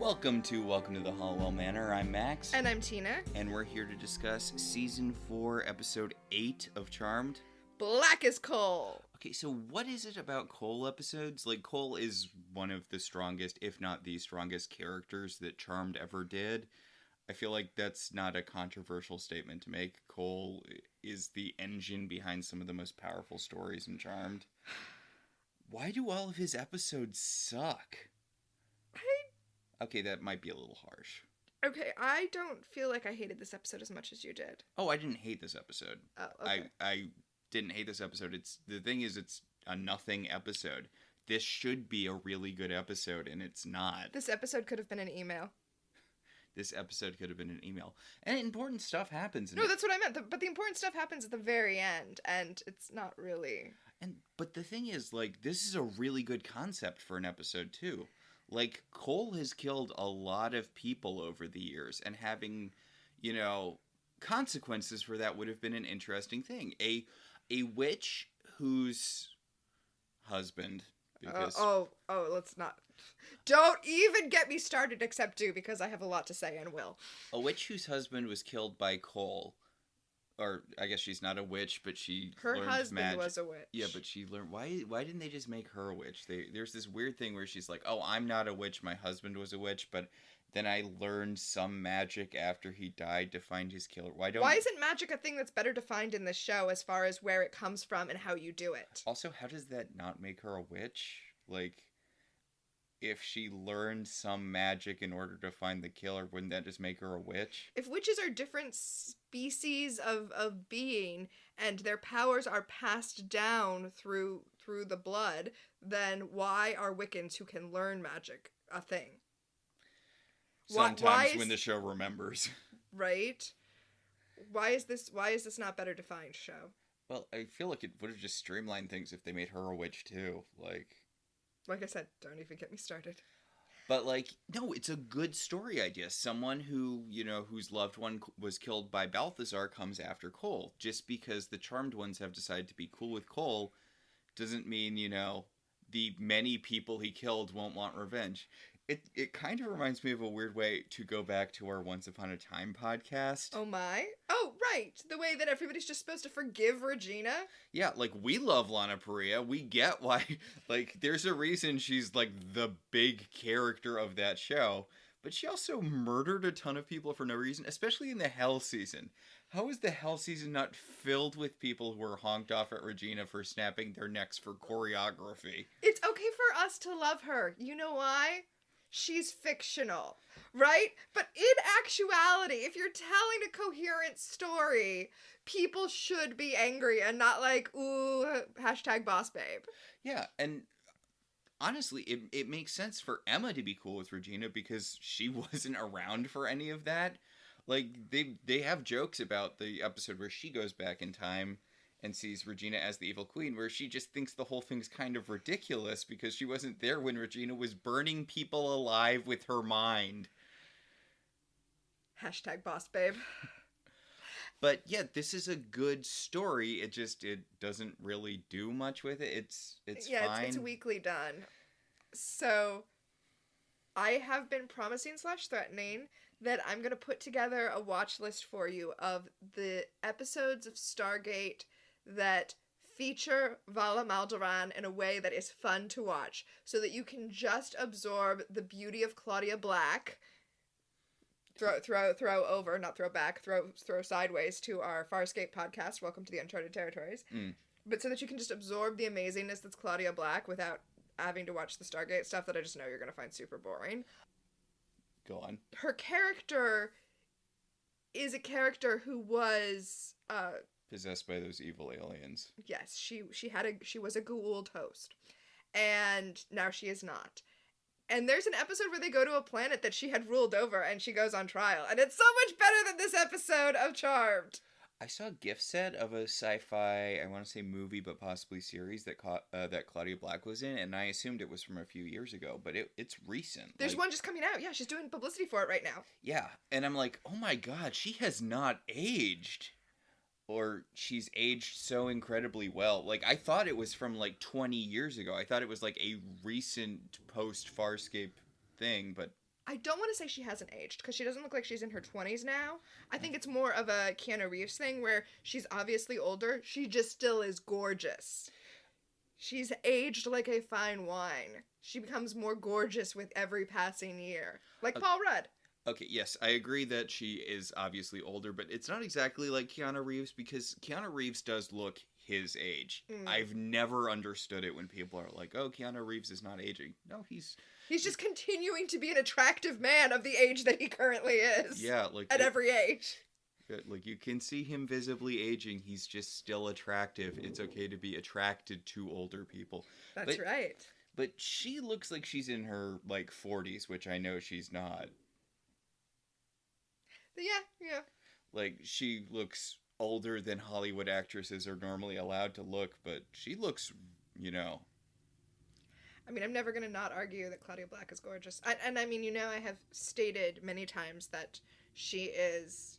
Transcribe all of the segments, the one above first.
Welcome to the Halliwell Manor. I'm Max. And I'm Tina. And we're here to discuss Season 4, Episode 8 of Charmed. Black as coal! Okay, so what is it about Cole episodes? Like, Cole is one of the strongest, if not the strongest characters that Charmed ever did. I feel like that's not a controversial statement to make. Cole is the engine behind some of the most powerful stories in Charmed. Why do all of his episodes suck? Okay, that might be a little harsh. Okay, I don't feel like I hated this episode as much as you did. Oh, I didn't hate this episode. Oh, okay. I didn't hate this episode. It's a nothing episode. This should be a really good episode, and it's not. This episode could have been an email. This episode could have been an email. And important stuff happens. No, that's what I meant. But the important stuff happens at the very end, and it's not really... But the thing is, like, this is a really good concept for an episode, too. Like, Cole has killed a lot of people over the years, and having, consequences for that would have been an interesting thing. A witch whose husband... Because... let's not... Don't even get me started except do, because I have a lot to say and will. A witch whose husband was killed by Cole... Or, I guess she's not a witch, but she Her learned husband magic. was a witch. Yeah, but she learned... Why didn't they just make her a witch? There's this weird thing where she's like, oh, I'm not a witch, my husband was a witch, but then I learned some magic after he died to find his killer. Why isn't magic a thing that's better defined in this show as far as where it comes from and how you do it? Also, how does that not make her a witch? Like, if she learned some magic in order to find the killer, wouldn't that just make her a witch? If witches are different species of being and their powers are passed down through the blood, then why are Wiccans who can learn magic a thing? Sometimes when the show remembers. Right? Why is this not better defined, show? Well, I feel like it would have just streamlined things if they made her a witch too. Like I said, don't even get me started. But, no, it's a good story idea. Someone who, whose loved one was killed by Balthazar comes after Cole. Just because the Charmed ones have decided to be cool with Cole doesn't mean, the many people he killed won't want revenge. It kind of reminds me of a weird way to go back to our Once Upon a Time podcast. Oh my? Oh, right. The way that everybody's just supposed to forgive Regina? Yeah, we love Lana Parrilla. We get why, there's a reason she's, the big character of that show. But she also murdered a ton of people for no reason, especially in the Hell season. How is the Hell season not filled with people who are honked off at Regina for snapping their necks for choreography? It's okay for us to love her. You know why? She's fictional, right? But in actuality, if you're telling a coherent story, people should be angry and not ooh, #boss babe. Yeah, and honestly, it makes sense for Emma to be cool with Regina because she wasn't around for any of that. They have jokes about the episode where she goes back in time and sees Regina as the evil queen, where she just thinks the whole thing's kind of ridiculous because she wasn't there when Regina was burning people alive with her mind. #boss babe. But yeah, this is a good story. It doesn't really do much with it. It's fine. It's weakly done. So I have been promising/threatening that I'm going to put together a watch list for you of the episodes of Stargate that feature Vala Maldoran in a way that is fun to watch, so that you can just absorb the beauty of Claudia Black, throw sideways to our Farscape podcast, Welcome to the Uncharted Territories, but so that you can just absorb the amazingness that's Claudia Black without having to watch the Stargate stuff that I just know you're going to find super boring. Go on. Her character is a character who was possessed by those evil aliens. Yes, she was a Goa'uld host, and now she is not. And there's an episode where they go to a planet that she had ruled over, and she goes on trial, and it's so much better than this episode of Charmed. I saw a gift set of a sci-fi, I want to say movie, but possibly series that Claudia Black was in, and I assumed it was from a few years ago, but it's recent. There's one just coming out. Yeah, she's doing publicity for it right now. Yeah, and I'm like, oh my god, she has not aged. Or she's aged so incredibly well. I thought it was from 20 years ago. I thought it was a recent post-Farscape thing, but I don't want to say she hasn't aged, because she doesn't look like she's in her 20s now. I think it's more of a Keanu Reeves thing, where she's obviously older. She just still is gorgeous. She's aged like a fine wine. She becomes more gorgeous with every passing year. Like Paul Rudd. Okay, yes, I agree that she is obviously older, but it's not exactly like Keanu Reeves, because Keanu Reeves does look his age. I've never understood it when people are like, oh, Keanu Reeves is not aging. No, he's just continuing to be an attractive man of the age that he currently is. Yeah, like... At every age. Like, you can see him visibly aging. He's just still attractive. It's okay to be attracted to older people. That's right. But she looks like she's in her, like, 40s, which I know she's not. Yeah. Like, she looks older than Hollywood actresses are normally allowed to look, but she looks, you know... I mean, I'm never going to not argue that Claudia Black is gorgeous. And I mean, you know, I have stated many times that she is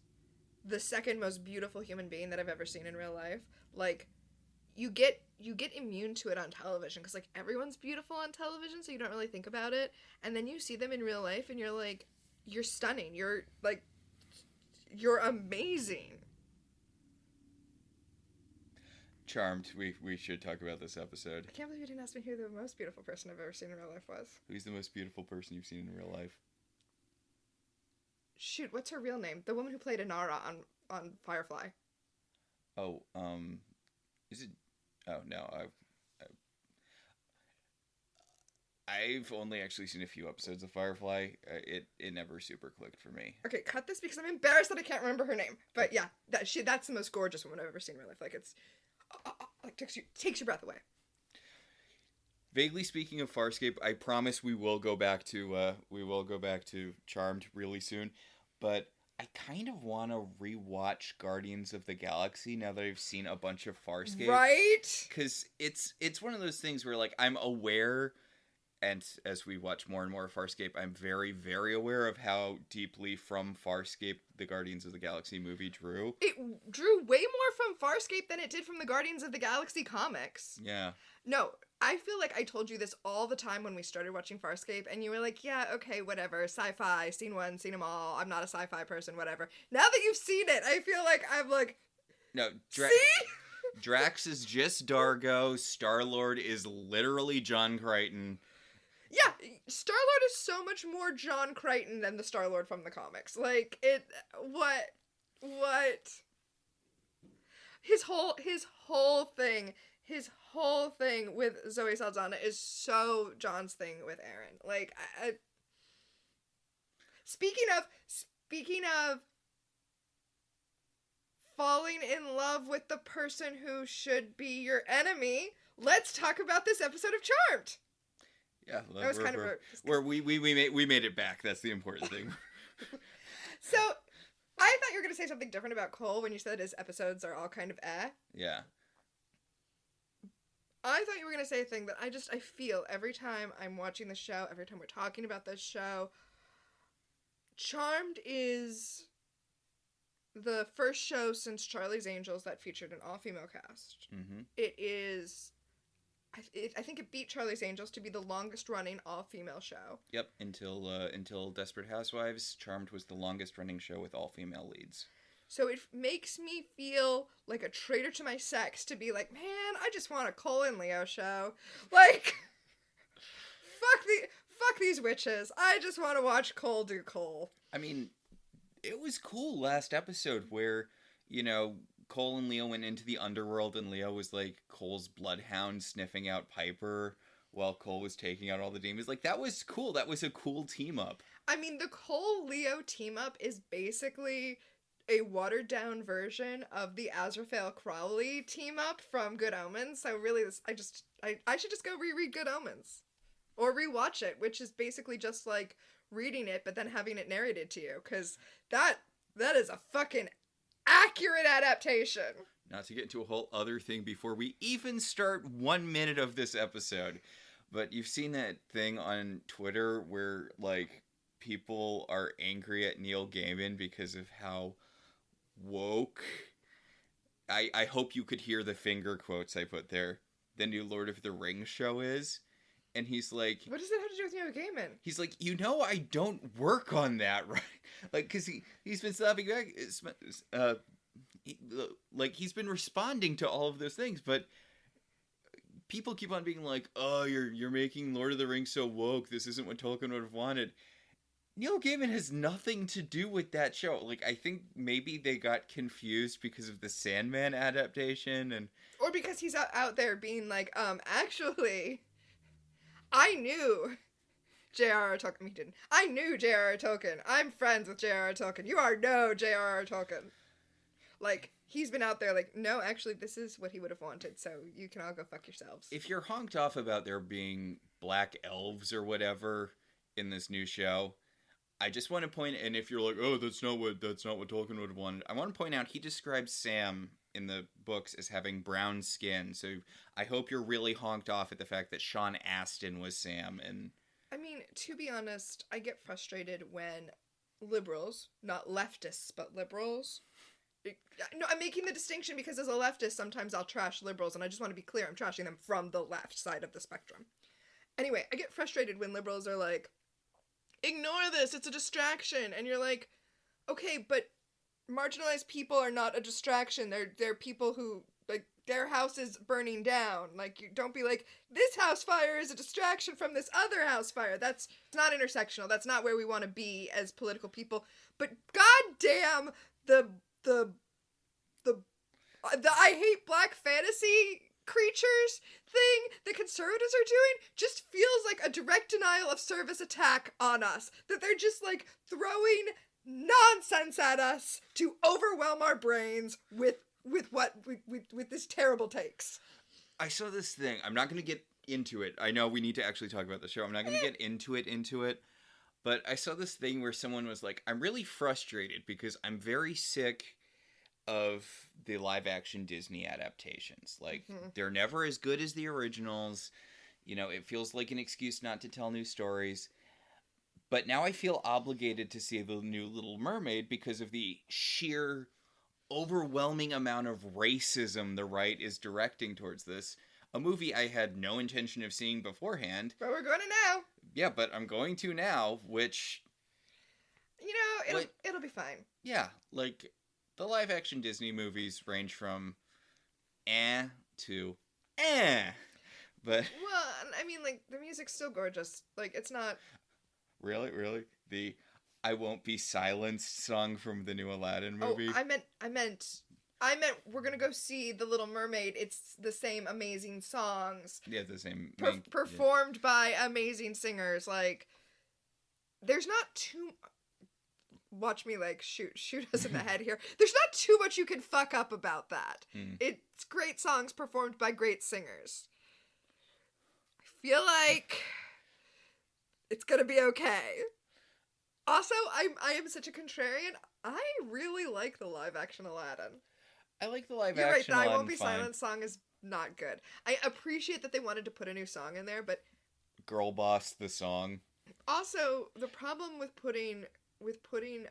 the second most beautiful human being that I've ever seen in real life. Like, you get immune to it on television, because, like, everyone's beautiful on television, so you don't really think about it. And then you see them in real life, and you're like, you're stunning. You're, like, you're amazing. Charmed. We should talk about this episode. I can't believe you didn't ask me who the most beautiful person I've ever seen in real life was. Who's the most beautiful person you've seen in real life? Shoot, what's her real name? The woman who played Inara on Firefly. Oh, is it... Oh, no, I've only actually seen a few episodes of Firefly. It never super clicked for me. Okay, cut this because I'm embarrassed that I can't remember her name. But yeah, that's the most gorgeous woman I've ever seen in real life. Like, it's... like, takes your breath away. Vaguely speaking of Farscape, I promise we will go back to Charmed really soon, but I kind of want to rewatch Guardians of the Galaxy now that I've seen a bunch of Farscape. Right? Because it's one of those things where, like, I'm aware, and as we watch more and more of Farscape, I'm very, very aware of how deeply from Farscape the Guardians of the Galaxy movie drew. It drew way more from Farscape than it did from the Guardians of the Galaxy comics. Yeah. No, I feel like I told you this all the time when we started watching Farscape, and you were like, yeah, okay, whatever, sci-fi, seen one, seen them all, I'm not a sci-fi person, whatever. Now that you've seen it, I feel like I'm like, no, see? Drax is just Dargo, Star-Lord is literally John Crichton. Yeah, Star-Lord is so much more John Crichton than the Star-Lord from the comics. Like, what? His whole thing with Zoe Saldana is so John's thing with Aaron. Like, speaking of falling in love with the person who should be your enemy, let's talk about this episode of Charmed. Yeah, that was kind of we made it back. That's the important thing. So, I thought you were going to say something different about Cole when you said his episodes are all kind of eh. Yeah. I thought you were going to say a thing that I feel every time I'm watching the show, every time we're talking about this show. Charmed is the first show since Charlie's Angels that featured an all-female cast. Mm-hmm. It is... I think it beat Charlie's Angels to be the longest-running all-female show. Yep, until Desperate Housewives, Charmed was the longest-running show with all-female leads. So it makes me feel like a traitor to my sex to be like, man, I just want a Cole and Leo show. Like, fuck these witches. I just want to watch Cole do Cole. I mean, it was cool last episode where, you know, Cole and Leo went into the underworld and Leo was like Cole's bloodhound sniffing out Piper while Cole was taking out all the demons. Like, that was cool. That was a cool team up. I mean, the Cole-Leo team up is basically a watered-down version of the Azrael Crowley team up from Good Omens. So really, I should just go reread Good Omens. Or rewatch it, which is basically just like reading it, but then having it narrated to you. Because that is a fucking accurate adaptation. Not to get into a whole other thing before we even start 1 minute of this episode, but you've seen that thing on Twitter where, like, people are angry at Neil Gaiman because of how woke, I hope you could hear the finger quotes I put there, the new Lord of the Rings show is. And he's like... What does that have to do with Neil Gaiman? He's like, I don't work on that, right? Like, because he's been slapping back... he's been responding to all of those things, but people keep on being like, oh, you're making Lord of the Rings so woke. This isn't what Tolkien would have wanted. Neil Gaiman has nothing to do with that show. Like, I think maybe they got confused because of the Sandman adaptation, and... Or because he's out there being like, actually, I knew J.R.R. Tolkien. He didn't. I knew J.R.R. Tolkien. I'm friends with J.R.R. Tolkien. You are no J.R.R. Tolkien. Like, he's been out there like, no, actually, this is what he would have wanted, so you can all go fuck yourselves. If you're honked off about there being black elves or whatever in this new show... I just want to point, and if you're like, oh, that's not what Tolkien would have wanted, I want to point out he describes Sam in the books as having brown skin. So I hope you're really honked off at the fact that Sean Astin was Sam. And I mean, to be honest, I get frustrated when liberals, not leftists, but liberals. No, I'm making the distinction because as a leftist, sometimes I'll trash liberals, and I just want to be clear, I'm trashing them from the left side of the spectrum. Anyway, I get frustrated when liberals are like, ignore this, it's a distraction. And you're like, okay, but marginalized people are not a distraction. They're people who, like, their house is burning down. Like, you don't be like, this house fire is a distraction from this other house fire. It's not intersectional. That's not where we want to be as political people. But goddamn, the I hate black fantasy creatures thing the conservatives are doing just feels like a direct denial of service attack on us. That they're just like throwing nonsense at us to overwhelm our brains with this terrible takes. I saw this thing. I'm not going to get into it. I know we need to actually talk about the show. I'm not going to get into it. But I saw this thing where someone was like, I'm really frustrated because I'm very sick of the live-action Disney adaptations. Like, they're never as good as the originals. You know, it feels like an excuse not to tell new stories. But now I feel obligated to see the new Little Mermaid because of the sheer overwhelming amount of racism the right is directing towards this. A movie I had no intention of seeing beforehand. But we're going to now. Yeah, but I'm going to now, which... You know, it'll be fine. Yeah, like... The live-action Disney movies range from to but... Well, I mean, like, the music's still gorgeous. Like, it's not... Really? The I Won't Be Silenced song from the new Aladdin movie? Oh, I meant we're gonna go see The Little Mermaid. It's the same amazing songs. Yeah, the same... performed by amazing singers. Like, there's not too... Watch me, like, shoot us in the head here. There's not too much you can fuck up about that. It's great songs performed by great singers. I feel like it's gonna be okay. Also, I am such a contrarian. I really like the live-action Aladdin. I like the live-action You're right, the I Aladdin Won't Be Silent song is not good. I appreciate that they wanted to put a new song in there, but... Girl Boss, the song. Also, the problem with putting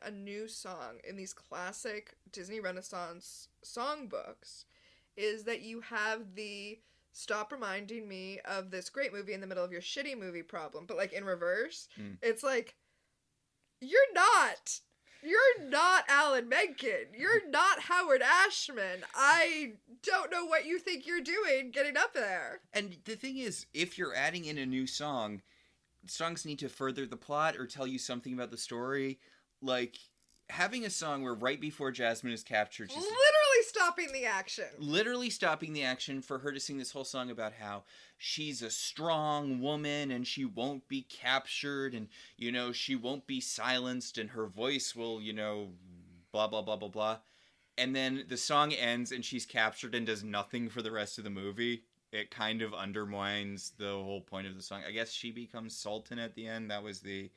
a new song in these classic Disney Renaissance songbooks is that you have the stop reminding me of this great movie in the middle of your shitty movie problem, but like in reverse. It's like, you're not Alan Menken. You're not Howard Ashman. I don't know what you think you're doing getting up there. And the thing is, if you're adding in a new song, songs need to further the plot or tell you something about the story. Like, having a song where right before Jasmine is captured... Literally stopping the action for her to sing this whole song about how she's a strong woman and she won't be captured and, you know, she won't be silenced and her voice will, you know, blah, blah, blah, blah, blah. And then the song ends and she's captured and does nothing for the rest of the movie. It kind of undermines the whole point of the song. I guess she becomes Sultan at the end. That was the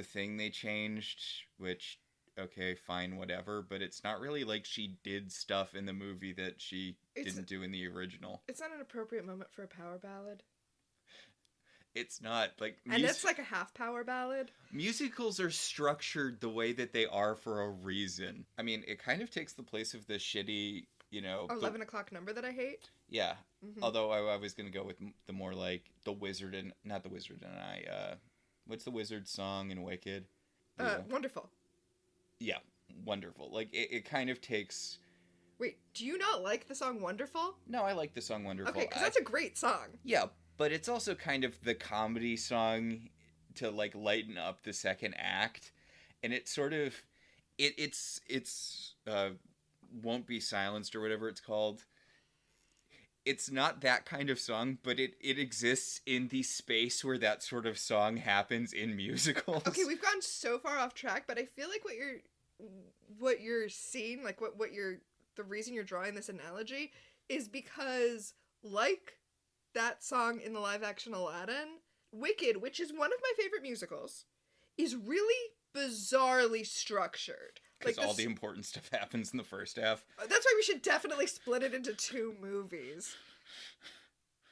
thing they changed, which, okay, fine, whatever. But it's not really like she did stuff in the movie that she didn't do in the original. It's not an appropriate moment for a power ballad. It's not. Like, and it's like a half power ballad. Musicals are structured the way that they are for a reason. I mean, it kind of takes the place of the shitty... you know, 11 o'clock number that I hate. yeah. Mm-hmm. Although I was gonna go with the more like the Wizard and not the Wizard and I. What's the Wizard song in Wicked? Wonderful. Yeah, wonderful. Like it kind of takes. Wait, do you not like the song Wonderful? No, I like the song Wonderful. Okay, because that's a great song. Yeah, but it's also kind of the comedy song to like lighten up the second act, and it sort of it's Won't Be Silenced or whatever it's called. It's not that kind of song, but it exists in the space where that sort of song happens in musicals. Okay, we've gone so far off track, but I feel like what you're seeing, like the reason you're drawing this analogy is because, like that song in the live action Aladdin, Wicked, which is one of my favorite musicals, is really bizarrely structured. Because all the important stuff happens in the first half. That's why we should definitely split it into 2 movies.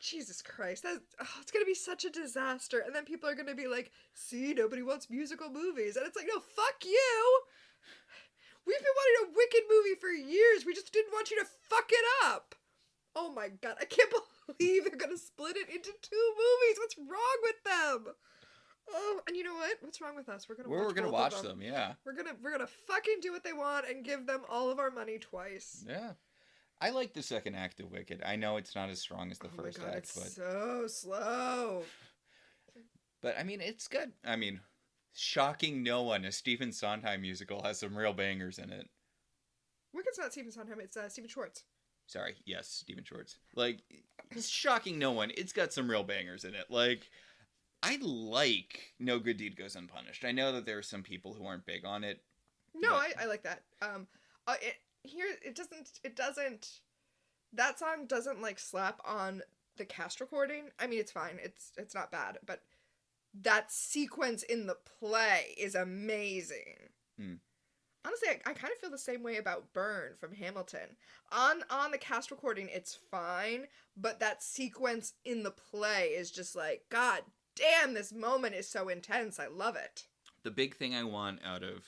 Jesus Christ, it's gonna be such a disaster. And then people are gonna be like, see, nobody wants musical movies. And it's like, no, fuck you! We've been wanting a Wicked movie for years. We just didn't want you to fuck it up. Oh my god, I can't believe they're gonna split it into 2 movies. What's wrong with them? Oh, and you know what? What's wrong with us? We're gonna watch them. Yeah. We're gonna fucking do what they want and give them all of our money twice. Yeah. I like the second act of Wicked. I know it's not as strong as the first my god, act, it's so slow. But I mean, it's good. I mean, shocking no one, a Stephen Sondheim musical has some real bangers in it. Wicked's not Stephen Sondheim, it's Stephen Schwartz. Sorry, yes, Stephen Schwartz. Like, shocking no one, it's got some real bangers in it. Like, I like No Good Deed Goes Unpunished. I know that there are some people who aren't big on it. No, but... I like that. It doesn't, that song doesn't, like, slap on the cast recording. I mean, it's fine. It's not bad, but that sequence in the play is amazing. Hmm. Honestly, I kind of feel the same way about Burn from Hamilton. On the cast recording, it's fine, but that sequence in the play is just like, God damn, this moment is so intense. I love it. The big thing I want out of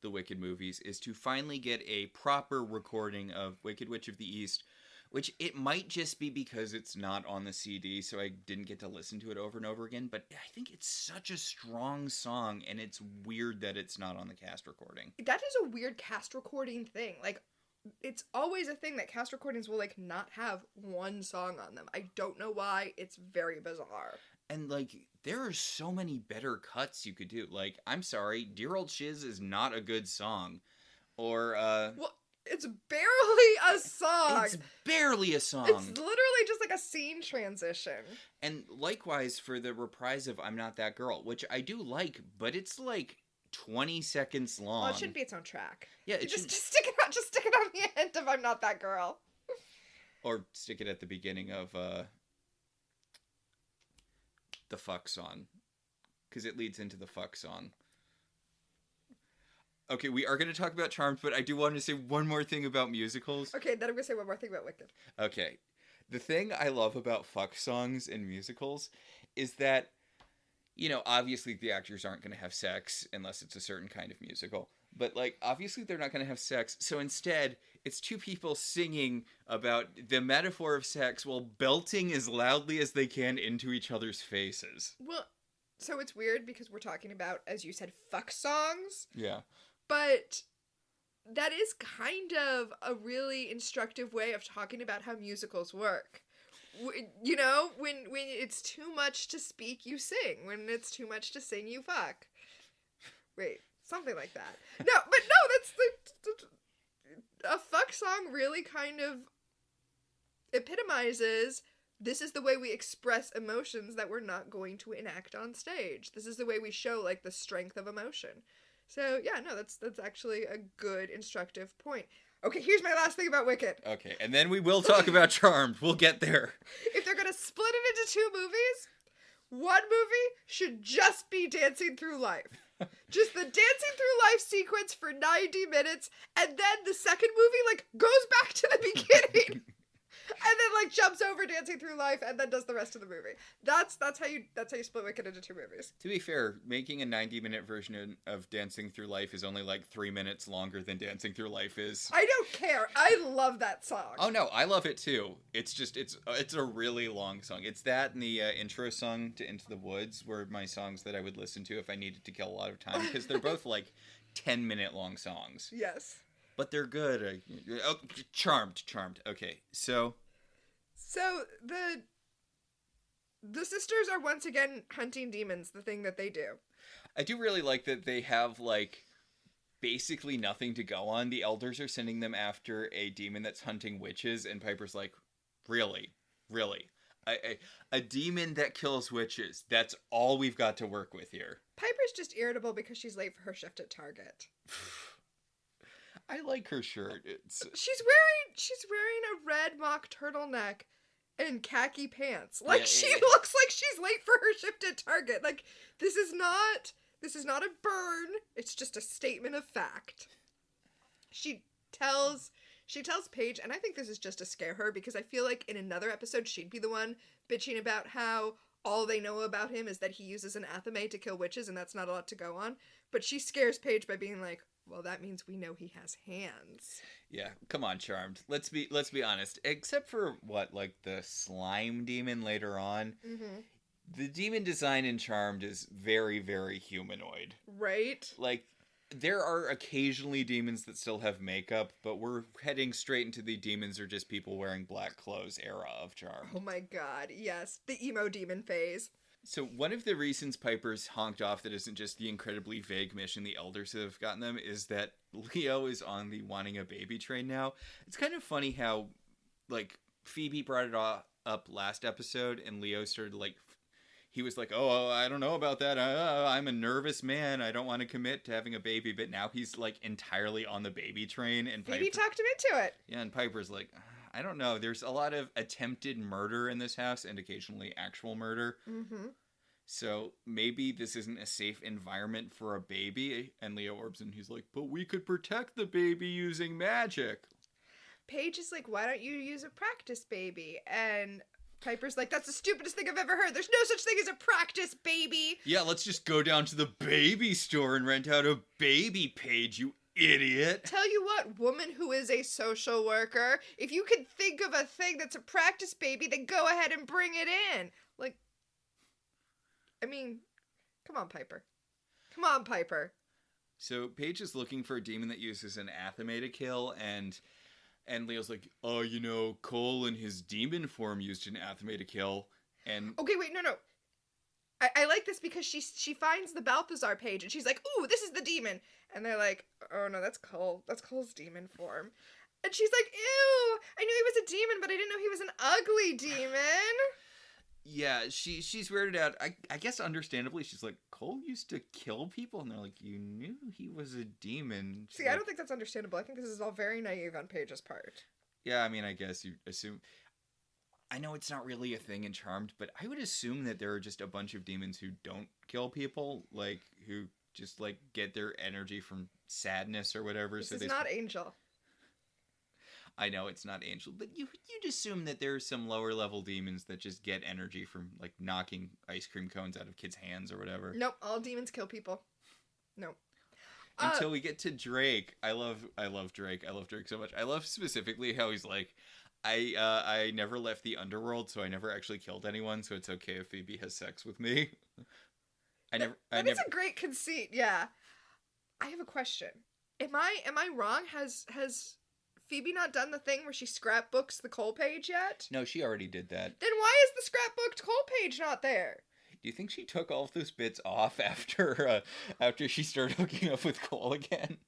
the Wicked movies is to finally get a proper recording of Wicked Witch of the East, which it might just be because it's not on the CD, so I didn't get to listen to it over and over again, but I think it's such a strong song, and it's weird that it's not on the cast recording. That is a weird cast recording thing. Like, it's always a thing that cast recordings will, like, not have one song on them. I don't know why. It's very bizarre. And, like, there are so many better cuts you could do. Like, I'm sorry, Dear Old Shiz is not a good song. Or, Well, it's barely a song. It's barely a song. It's literally just like a scene transition. And likewise for the reprise of I'm Not That Girl, which I do like, but it's like 20 seconds long. Well, it shouldn't be its own track. Yeah, just stick it out. Just stick it on the end of I'm Not That Girl. Or stick it at the beginning of the fuck song, because it leads into the fuck song. Okay, we are going to talk about Charmed, but I do want to say one more thing about musicals. Okay, then I'm going to say one more thing about Wicked. Okay. The thing I love about fuck songs in musicals is that, you know, obviously the actors aren't going to have sex unless it's a certain kind of musical. But, like, obviously they're not going to have sex. So instead, it's 2 people singing about the metaphor of sex while belting as loudly as they can into each other's faces. Well, so it's weird because we're talking about, as you said, fuck songs. Yeah. But that is kind of a really instructive way of talking about how musicals work. You know, when it's too much to speak, you sing. When it's too much to sing, you fuck. Wait, something like that. No, but no, that's a fuck song really kind of epitomizes, this is the way we express emotions that we're not going to enact on stage. This is the way we show, like, the strength of emotion. So, yeah, no, that's actually a good, instructive point. Okay, here's my last thing about Wicked. Okay, and then we will talk about Charmed. We'll get there. If they're gonna split it into 2 movies, one movie should just be Dancing Through Life. Just the Dancing Through Life sequence for 90 minutes, and then the second movie, like, goes back to the beginning. And then, like, jumps over Dancing Through Life and then does the rest of the movie. That's how you split Wicked into 2 movies. To be fair, making a 90-minute version of Dancing Through Life is only like 3 minutes longer than Dancing Through Life is. I don't care. I love that song. Oh no, I love it too. It's just it's a really long song. It's that and the intro song to Into the Woods were my songs that I would listen to if I needed to kill a lot of time, because they're both like 10-minute long songs. Yes. But they're good. Oh, Charmed. Okay, so the sisters are once again hunting demons, the thing that they do. I do really like that they have, like, basically nothing to go on. The elders are sending them after a demon that's hunting witches, and Piper's like, really? A demon that kills witches. That's all we've got to work with here. Piper's just irritable because she's late for her shift at Target. I like her shirt. She's wearing a red mock turtleneck and khaki pants. She looks like she's late for her shift at Target. Like, this is not a burn. It's just a statement of fact. She tells Paige, and I think this is just to scare her, because I feel like in another episode she'd be the one bitching about how all they know about him is that he uses an athame to kill witches, and that's not a lot to go on. But she scares Paige by being like, well, that means we know he has hands. Yeah, come on, Charmed. Let's be honest. Except for the slime demon later on, the demon design in Charmed is very, very humanoid. Right? Like, there are occasionally demons that still have makeup, but we're heading straight into the demons are just people wearing black clothes era of Charmed. Oh my god, yes. The emo demon phase. So one of the reasons Piper's honked off that isn't just the incredibly vague mission the elders have gotten them is that Leo is on the wanting a baby train now. It's kind of funny how, Phoebe brought it up last episode, and Leo started, he was like, oh, I don't know about that. I'm a nervous man. I don't want to commit to having a baby. But now he's, entirely on the baby train. And Phoebe talked him into it. Yeah, and Piper's like, I don't know. There's a lot of attempted murder in this house and occasionally actual murder. Mm-hmm. So maybe this isn't a safe environment for a baby. And Leo orbs in. He's like, but we could protect the baby using magic. Paige is like, why don't you use a practice baby? And Piper's like, that's the stupidest thing I've ever heard. There's no such thing as a practice baby. Yeah, let's just go down to the baby store and rent out a baby, Paige, you idiot. Tell you what, woman who is a social worker, if you can think of a thing that's a practice baby, then go ahead and bring it in. Come on, Piper. Come on, Piper. So Paige is looking for a demon that uses an athame to kill, and Leo's like, oh, Cole in his demon form used an athame to kill, and... Okay, wait, no. I like this because she finds the Balthazar page, and she's like, ooh, this is the demon. And they're like, oh no, that's Cole. That's Cole's demon form. And she's like, ew, I knew he was a demon, but I didn't know he was an ugly demon. Yeah, she's weirded out. I guess understandably, she's like, Cole used to kill people? And they're like, you knew he was a demon. See, I don't think that's understandable. I think this is all very naive on Paige's part. Yeah, I guess you assume... I know it's not really a thing in Charmed, but I would assume that there are just a bunch of demons who don't kill people, who just, get their energy from sadness or whatever. This is not Angel. I know it's not Angel, but you'd assume that there are some lower level demons that just get energy from knocking ice cream cones out of kids' hands or whatever. Nope, all demons kill people. Nope. Until we get to Drake. I love Drake. I love Drake so much. I love specifically how he's like, I never left the underworld, so I never actually killed anyone, so it's okay if Phoebe has sex with me. That is a great conceit, yeah. I have a question. Am I wrong? Has Phoebe not done the thing where she scrapbooks the Cole page yet? No, she already did that. Then why is the scrapbooked Cole page not there? Do you think she took all of those bits off after she started hooking up with Cole again?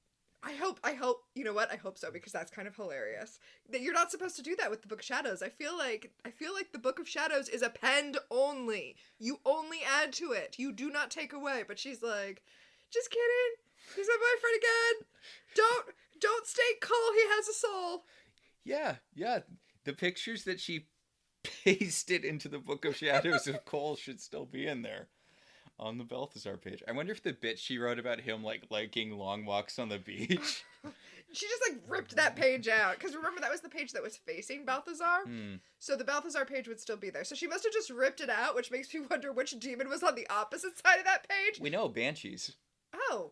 I hope, you know what? I hope so, because that's kind of hilarious. That you're not supposed to do that with the Book of Shadows. I feel like the Book of Shadows is append only. You only add to it. You do not take away. But she's like, just kidding. He's my boyfriend again. Don't state Cole, he has a soul. Yeah. The pictures that she pasted into the Book of Shadows of Cole should still be in there on the Balthazar page. I wonder if the bit she wrote about him liking long walks on the beach. She just, like, ripped that page out. Because remember, that was the page that was facing Balthazar. So the Balthazar page would still be there. So she must have just ripped it out, which makes me wonder which demon was on the opposite side of that page. We know Banshees. Oh.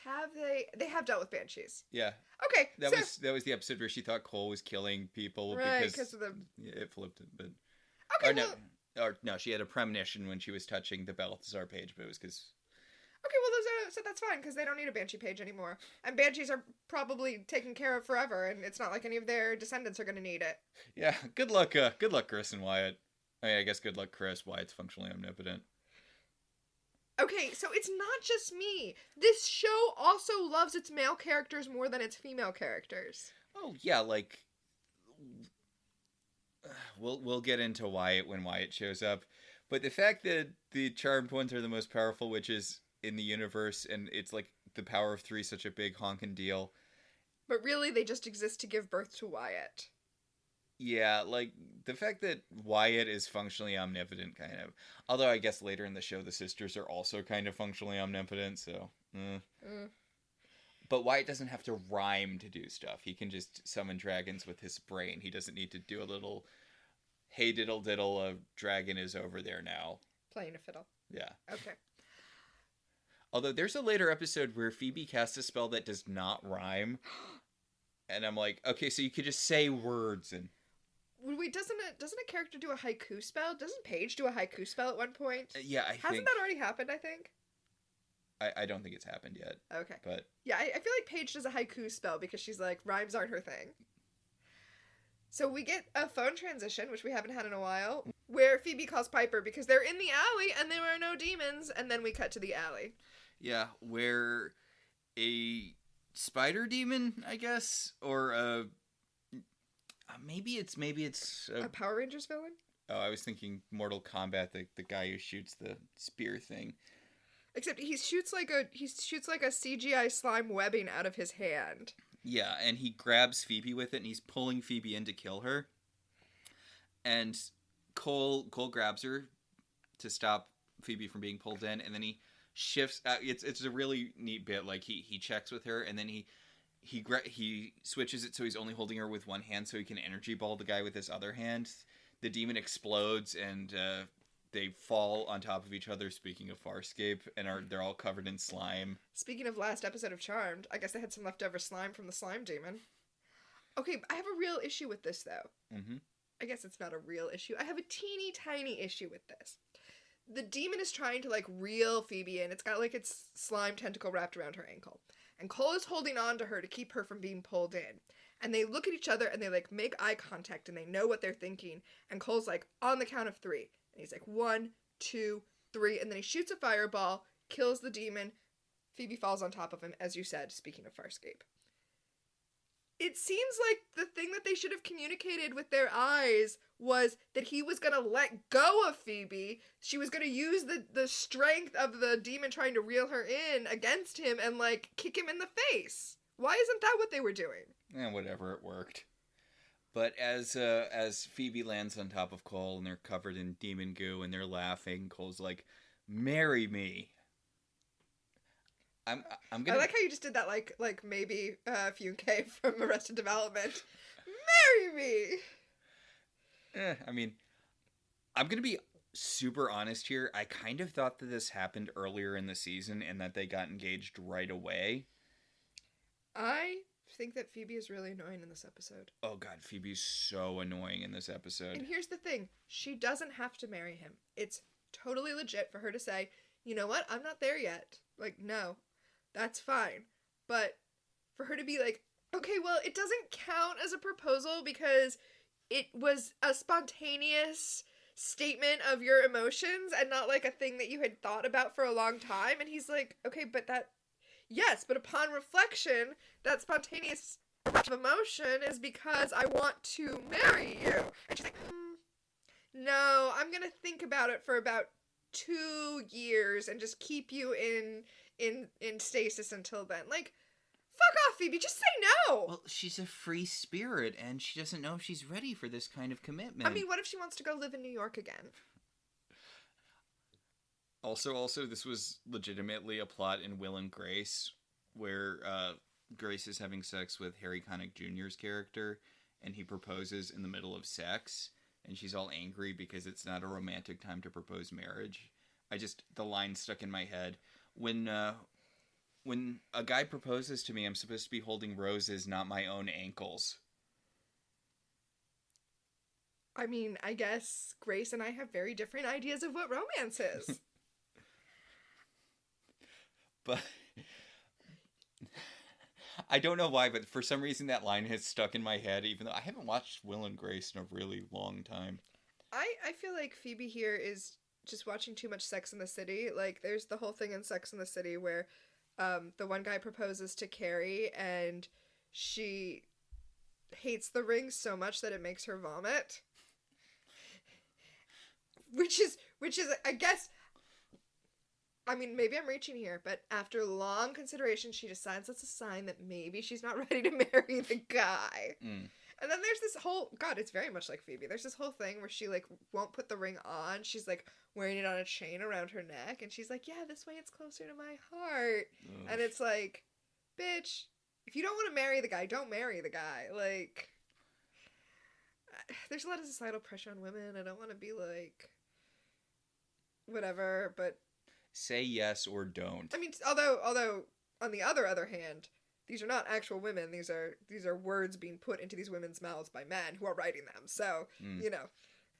Have they? They have dealt with Banshees. Yeah. Okay. That was the episode where she thought Cole was killing people because of the... it flipped it. But... Okay, no, she had a premonition when she was touching the Balthazar page, but it was because... Okay, well, so that's fine, because they don't need a Banshee page anymore. And Banshees are probably taken care of forever, and it's not like any of their descendants are going to need it. Yeah, good luck, Chris and Wyatt. I mean, I guess good luck, Chris. Wyatt's functionally omnipotent. Okay, so it's not just me. This show also loves its male characters more than its female characters. Oh, yeah, like... We'll get into Wyatt when Wyatt shows up. But the fact that the Charmed ones are the most powerful witches in the universe, and it's like the power of 3 such a big honkin' deal. But really, they just exist to give birth to Wyatt. Yeah, like, the fact that Wyatt is functionally omnipotent, kind of. Although I guess later in the show, the sisters are also kind of functionally omnipotent, so... But Wyatt doesn't have to rhyme to do stuff. He can just summon dragons with his brain. He doesn't need to do a little, hey diddle diddle, a dragon is over there now. Playing a fiddle. Yeah. Okay. Although there's a later episode where Phoebe casts a spell that does not rhyme. And I'm like, okay, so you could just say words and... Wait, doesn't a character do a haiku spell? Doesn't Paige do a haiku spell at one point? Yeah, Hasn't that already happened, I think? I don't think it's happened yet. Okay. But yeah, I feel like Paige does a haiku spell because she's like, rhymes aren't her thing. So we get a phone transition, which we haven't had in a while, where Phoebe calls Piper because they're in the alley and there are no demons, and then we cut to the alley. Yeah, where a spider demon, I guess, or a... Maybe it's a Power Rangers villain? Oh, I was thinking Mortal Kombat, the guy who shoots the spear thing. Except he shoots like a CGI slime webbing out of his hand. Yeah, and he grabs Phoebe with it, and he's pulling Phoebe in to kill her. And Cole grabs her to stop Phoebe from being pulled in, and then he shifts. It's a really neat bit. Like he checks with her, and then he switches it so he's only holding her with one hand, so he can energy ball the guy with his other hand. The demon explodes, and they fall on top of each other, speaking of Farscape, and they're all covered in slime. Speaking of last episode of Charmed, I guess they had some leftover slime from the slime demon. Okay, I have a real issue with this, though. Mm-hmm. I guess it's not a real issue. I have a teeny tiny issue with this. The demon is trying to, like, reel Phoebe in. It's got, like, its slime tentacle wrapped around her ankle. And Cole is holding on to her to keep her from being pulled in. And they look at each other and they, like, make eye contact and they know what they're thinking. And Cole's like, on the count of 3. And he's like, 1, 2, 3. And then he shoots a fireball, kills the demon. Phoebe falls on top of him, as you said, speaking of Farscape. It seems like the thing that they should have communicated with their eyes was that he was going to let go of Phoebe. She was going to use the strength of the demon trying to reel her in against him and, like, kick him in the face. Why isn't that what they were doing? Whatever, it worked. But as Phoebe lands on top of Cole and they're covered in demon goo and they're laughing, Cole's like, "Marry me." I'm gonna... I like how you just did that like maybe Funke from Arrested Development. Marry me! I mean, I'm gonna be super honest here. I kind of thought that this happened earlier in the season and that they got engaged right away. I think that Phoebe is really annoying in this episode. Oh god, Phoebe's so annoying in this episode. And here's the thing. She doesn't have to marry him. It's totally legit for her to say, you know what, I'm not there yet. Like, no, that's fine. But for her to be like, okay, well, it doesn't count as a proposal because it was a spontaneous statement of your emotions and not like a thing that you had thought about for a long time. And he's like, okay, but that... Yes, but upon reflection, that spontaneous emotion is because I want to marry you. And she's like, no, I'm going to think about it for about 2 years and just keep you in stasis until then. Like, fuck off, Phoebe, just say no! Well, she's a free spirit, and she doesn't know if she's ready for this kind of commitment. I mean, what if she wants to go live in New York again? Also, this was legitimately a plot in Will and Grace where Grace is having sex with Harry Connick Jr.'s character, and he proposes in the middle of sex, and she's all angry because it's not a romantic time to propose marriage. The line stuck in my head. When a guy proposes to me, I'm supposed to be holding roses, not my own ankles. I mean, I guess Grace and I have very different ideas of what romance is. But I don't know why, but for some reason that line has stuck in my head, even though I haven't watched Will and Grace in a really long time. I feel like Phoebe here is just watching too much Sex in the City. Like, there's the whole thing in Sex in the City where the one guy proposes to Carrie, and she hates the ring so much that it makes her vomit. Which is, I guess, I mean, maybe I'm reaching here, but after long consideration, she decides that's a sign that maybe she's not ready to marry the guy. Mm. And then there's this whole, God, it's very much like Phoebe. There's this whole thing where she, like, won't put the ring on. She's, like, wearing it on a chain around her neck. And she's like, yeah, this way it's closer to my heart. Ugh. And it's like, bitch, if you don't want to marry the guy, don't marry the guy. Like, there's a lot of societal pressure on women. I don't want to be, like, whatever, but... Say yes or don't. I mean, although on the other hand, these are not actual women. These are words being put into these women's mouths by men who are writing them. So, you know.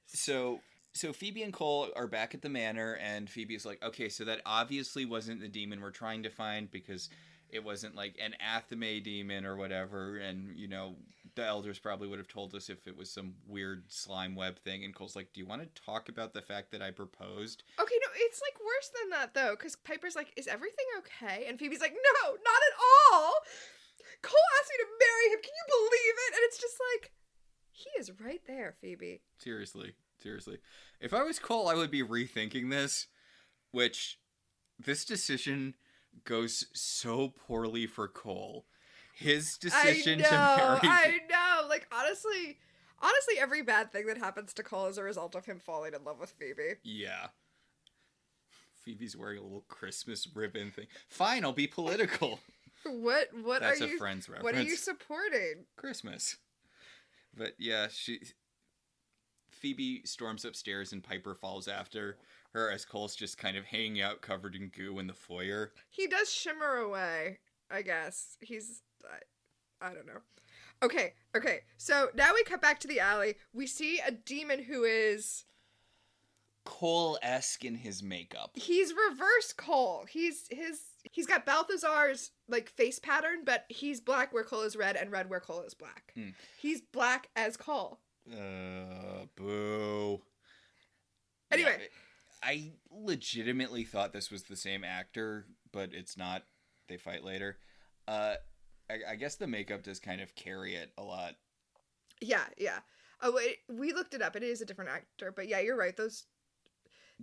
So Phoebe and Cole are back at the manor, and Phoebe's like, okay, so that obviously wasn't the demon we're trying to find, because it wasn't like an Athame demon or whatever, and, you know, the elders probably would have told us if it was some weird slime web thing. And Cole's like, do you want to talk about the fact that I proposed? Okay, no, it's like worse than that, though, because Piper's like, is everything okay? And Phoebe's like, no, not at all! Cole asked me to marry him, can you believe it? And it's just like, he is right there, Phoebe. Seriously. If I was Cole, I would be rethinking this, which this decision goes so poorly for Cole. His decision to marry... I know! Like, honestly, every bad thing that happens to Cole is a result of him falling in love with Phoebe. Yeah. Phoebe's wearing a little Christmas ribbon thing. Fine, I'll be political. What That's are you... a Friends reference. What are you supporting? Christmas. But yeah, Phoebe storms upstairs and Piper falls after her as Cole's just kind of hanging out covered in goo in the foyer. He does shimmer away, I guess. He's... I don't know. Okay. So now we cut back to the alley. We see a demon who is... Cole-esque in his makeup. He's reverse Cole. He's got Balthazar's, like, face pattern, but he's black where Cole is red and red where Cole is black. Mm. He's black as Cole. Boo. Anyway. Yeah, I legitimately thought this was the same actor, but it's not. They fight later. I guess the makeup does kind of carry it a lot. Yeah. Oh, we looked it up. It is a different actor, but yeah, you're right.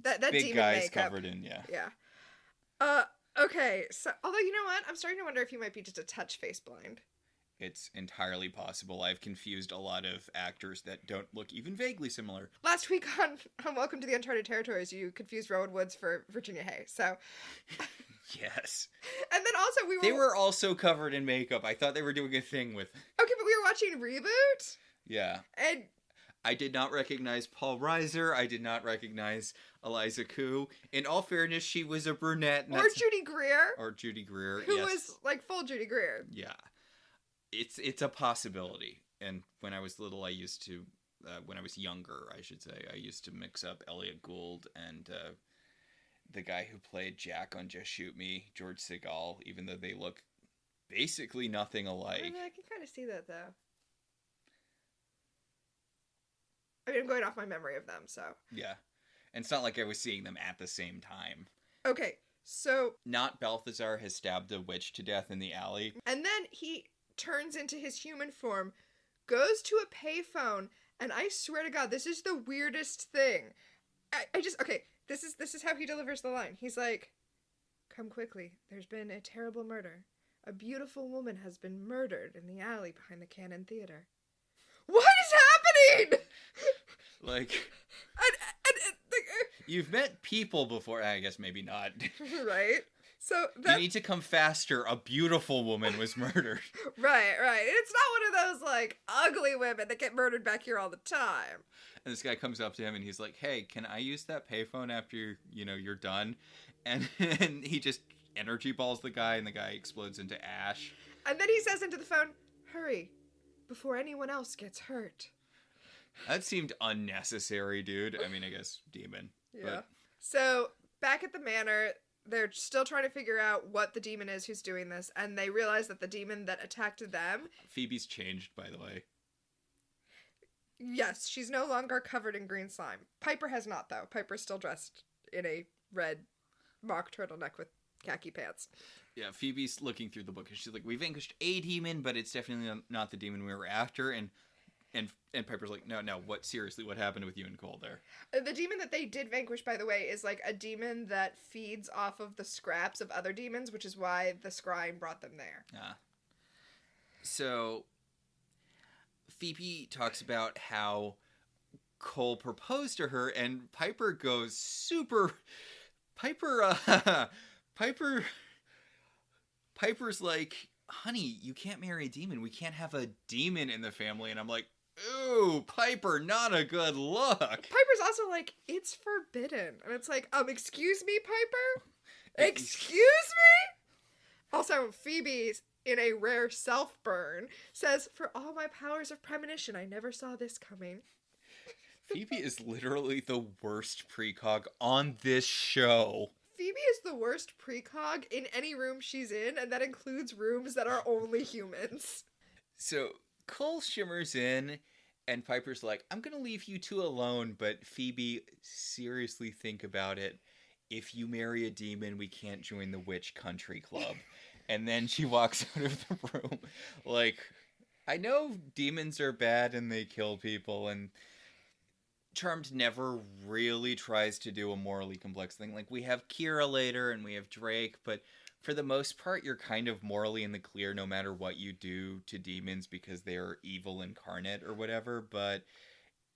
That big demon guys makeup. covered in, yeah. Yeah. Okay, so, although, you know what? I'm starting to wonder if you might be just a touch face blind. It's entirely possible. I've confused a lot of actors that don't look even vaguely similar. Last week on Welcome to the Uncharted Territories, you confused Rowan Woods for Virginia Hay, so... Yes. And then also They were also covered in makeup. I thought they were doing a thing with... Okay, but we were watching Reboot? Yeah. And... I did not recognize Paul Reiser. I did not recognize Eliza Koo. In all fairness, she was a brunette. Or Judy Greer. Who yes. was, like, full Judy Greer. Yeah. It's a possibility. And when I was little, I used to... when I was younger, I should say, I used to mix up Elliot Gould and... the guy who played Jack on Just Shoot Me, George Segal, even though they look basically nothing alike. I can kind of see that, though. I mean, I'm going off my memory of them, so... Yeah. And it's not like I was seeing them at the same time. Okay, so... Not Balthazar has stabbed a witch to death in the alley. And then he turns into his human form, goes to a payphone, and I swear to God, this is the weirdest thing. I just... Okay, this is how he delivers the line. He's like, "Come quickly, there's been a terrible murder. A beautiful woman has been murdered in the alley behind the Cannon Theater." What is happening? Like... You've met people before. I guess maybe not. Right? So you need to come faster. A beautiful woman was murdered. Right. It's not one of those, like, ugly women that get murdered back here all the time. And this guy comes up to him and he's like, hey, can I use that payphone after, you're done? And he just energy balls the guy and the guy explodes into ash. And then he says into the phone, hurry, before anyone else gets hurt. That seemed unnecessary, dude. I mean, I guess demon. Yeah. But... So, back at the manor, they're still trying to figure out what the demon is who's doing this, and they realize that the demon that attacked them... Phoebe's changed, by the way. Yes, she's no longer covered in green slime. Piper has not, though. Piper's still dressed in a red mock turtleneck with khaki pants. Yeah, Phoebe's looking through the book, and she's like, we vanquished a demon, but it's definitely not the demon we were after, and Piper's like, no, seriously, what happened with you and Cole there? The demon that they did vanquish, by the way, is like a demon that feeds off of the scraps of other demons, which is why the scrying brought them there. So, Phoebe talks about how Cole proposed to her, and Piper goes super... Piper's like, honey, you can't marry a demon. We can't have a demon in the family. And I'm like, ooh, Piper, not a good look. Piper's also like, it's forbidden. And it's like, excuse me, Piper? Excuse me? Also, Phoebe's, in a rare self-burn, says, for all my powers of premonition, I never saw this coming. Phoebe is literally the worst precog on this show. Phoebe is the worst precog in any room she's in, and that includes rooms that are only humans. So, Cole shimmers in, and Piper's like, I'm gonna leave you two alone, but Phoebe, seriously think about it. If you marry a demon, we can't join the witch country club. And then she walks out of the room. Like, I know demons are bad and they kill people, and Charmed never really tries to do a morally complex thing. Like, we have Kira later and we have Drake, but for the most part, you're kind of morally in the clear no matter what you do to demons because they're evil incarnate or whatever, but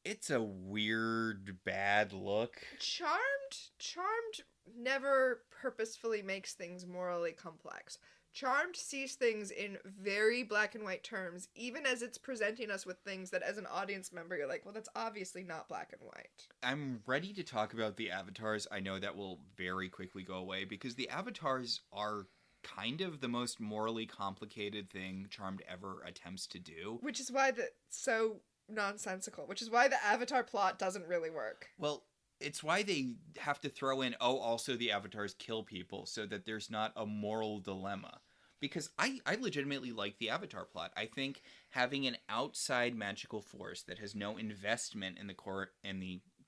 it's a weird, bad look. Charmed never purposefully makes things morally complex. Charmed sees things in very black and white terms, even as it's presenting us with things that as an audience member you're like, well, that's obviously not black and white. I'm ready to talk about the avatars. I know that will very quickly go away because the avatars are kind of the most morally complicated thing Charmed ever attempts to do. Which is why it's so nonsensical, which is why the avatar plot doesn't really work. Well, it's why they have to throw in, also the avatars kill people, so that there's not a moral dilemma. Because I legitimately like the avatar plot. I think having an outside magical force that has no investment in the